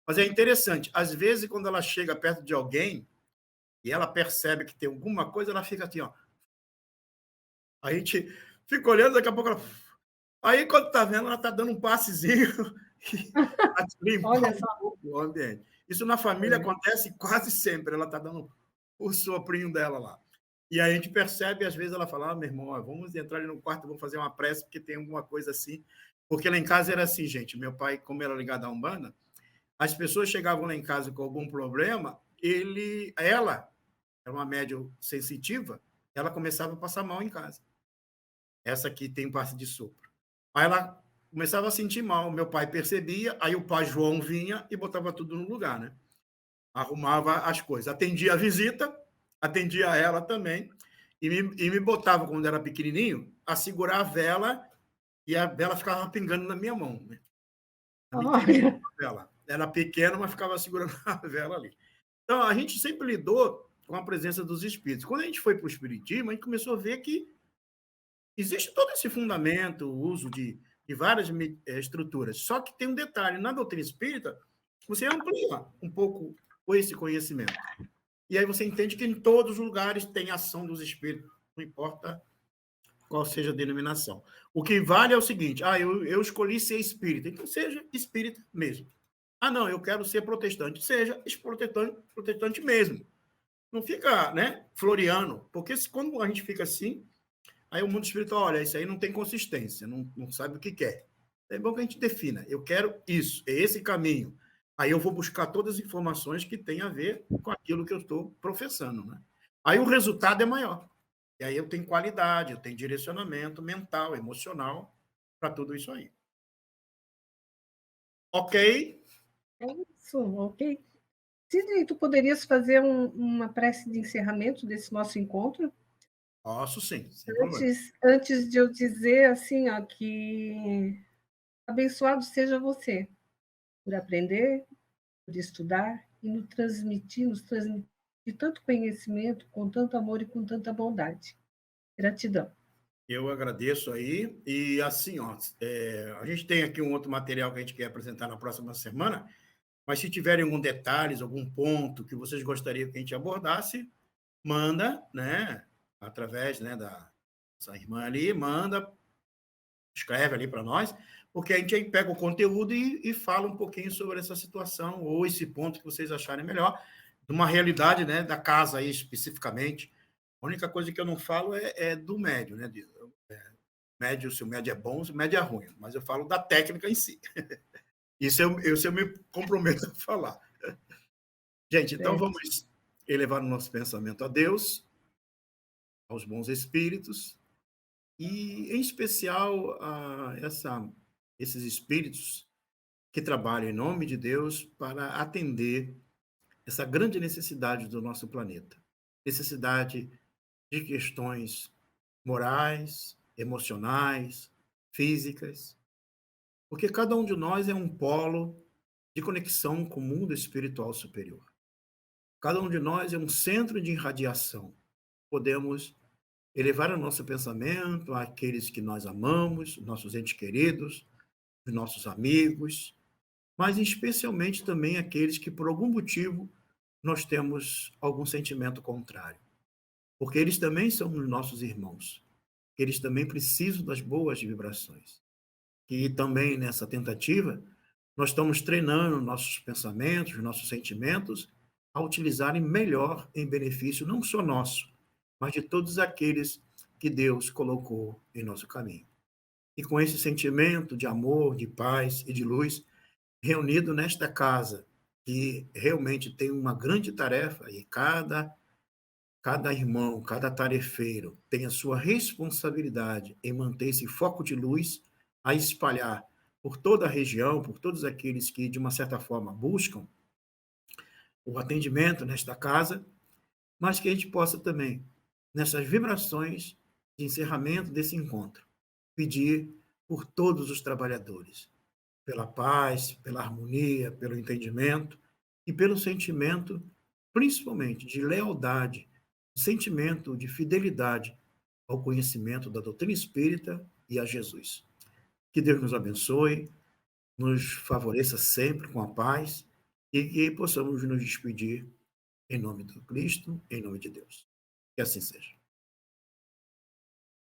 Mas é interessante, às vezes, quando ela chega perto de alguém e ela percebe que tem alguma coisa, ela fica assim, ó. A gente fica olhando, daqui a pouco ela... Aí, quando tá vendo, ela tá dando um passezinho para limpar um pouco o ambiente. Isso na família acontece quase sempre, ela tá dando o soprinho dela lá. E aí a gente percebe, às vezes ela fala, meu irmão, vamos entrar ali no quarto, vamos fazer uma prece, porque tem alguma coisa assim. Porque lá em casa era assim, gente, meu pai, como era ligado à Umbanda, as pessoas chegavam lá em casa com algum problema, ela era uma médium sensitiva, ela começava a passar mal em casa. Essa aqui tem passe de sopro. Aí ela começava a sentir mal, meu pai percebia, aí o pai João vinha e botava tudo no lugar, né? Arrumava as coisas. Atendia a visita, atendia a ela também, e me botava, quando era pequenininho, a segurar a vela, e a vela ficava pingando na minha mão. Né? Ela era pequena, mas ficava segurando a vela ali. Então, a gente sempre lidou com a presença dos espíritos. Quando a gente foi para o espiritismo, a gente começou a ver que existe todo esse fundamento, o uso de várias estruturas. Só que tem um detalhe, na doutrina espírita, você amplia um pouco esse conhecimento. E aí você entende que em todos os lugares tem ação dos espíritos, não importa qual seja a denominação. O que vale é o seguinte, eu escolhi ser espírita, então seja espírita mesmo. Não, eu quero ser protestante, seja protestante mesmo. Não fica, né, floreando, porque quando a gente fica assim, aí o mundo espiritual, olha, isso aí não tem consistência, não sabe o que quer. É bom que a gente defina, eu quero isso, é esse caminho. Aí eu vou buscar todas as informações que têm a ver com aquilo que eu estou professando. Né? Aí o resultado é maior. E aí eu tenho qualidade, eu tenho direcionamento mental, emocional, para tudo isso aí. Ok? É isso, ok. Sidney, tu poderias fazer uma prece de encerramento desse nosso encontro? Posso sim, sem problema. Antes de eu dizer assim, ó, que abençoado seja você por aprender, por estudar e nos transmitir tanto conhecimento, com tanto amor e com tanta bondade. Gratidão. Eu agradeço aí. E assim, ó, a gente tem aqui um outro material que a gente quer apresentar na próxima semana, mas se tiverem algum detalhes, algum ponto que vocês gostariam que a gente abordasse, manda, né, através, né, da essa irmã ali, manda, escreve ali para nós, porque a gente aí pega o conteúdo e fala um pouquinho sobre essa situação ou esse ponto que vocês acharem melhor, de uma realidade, né, da casa aí especificamente. A única coisa que eu não falo é do médio, né? Médio, se o médio é bom, se o médio é ruim, mas eu falo da técnica em si. Isso eu me comprometo a falar. Gente, então vamos elevar o nosso pensamento a Deus, aos bons espíritos, e em especial a esses espíritos que trabalham em nome de Deus para atender essa grande necessidade do nosso planeta. Necessidade de questões morais, emocionais, físicas, porque cada um de nós é um polo de conexão com o mundo espiritual superior. Cada um de nós é um centro de irradiação. Podemos elevar o nosso pensamento àqueles que nós amamos, nossos entes queridos, os nossos amigos, mas especialmente também aqueles que, por algum motivo, nós temos algum sentimento contrário. Porque eles também são os nossos irmãos. Eles também precisam das boas vibrações. E também, nessa tentativa, nós estamos treinando nossos pensamentos, nossos sentimentos, a utilizarem melhor em benefício não só nosso, mas de todos aqueles que Deus colocou em nosso caminho. E com esse sentimento de amor, de paz e de luz, reunido nesta casa, que realmente tem uma grande tarefa, e cada irmão, cada tarefeiro tem a sua responsabilidade em manter esse foco de luz a espalhar por toda a região, por todos aqueles que, de uma certa forma, buscam o atendimento nesta casa, mas que a gente possa também, nessas vibrações de encerramento desse encontro, pedir por todos os trabalhadores, pela paz, pela harmonia, pelo entendimento e pelo sentimento, principalmente, de lealdade, sentimento de fidelidade ao conhecimento da doutrina espírita e a Jesus. Que Deus nos abençoe, nos favoreça sempre com a paz e que possamos nos despedir em nome do Cristo, em nome de Deus. Que assim seja.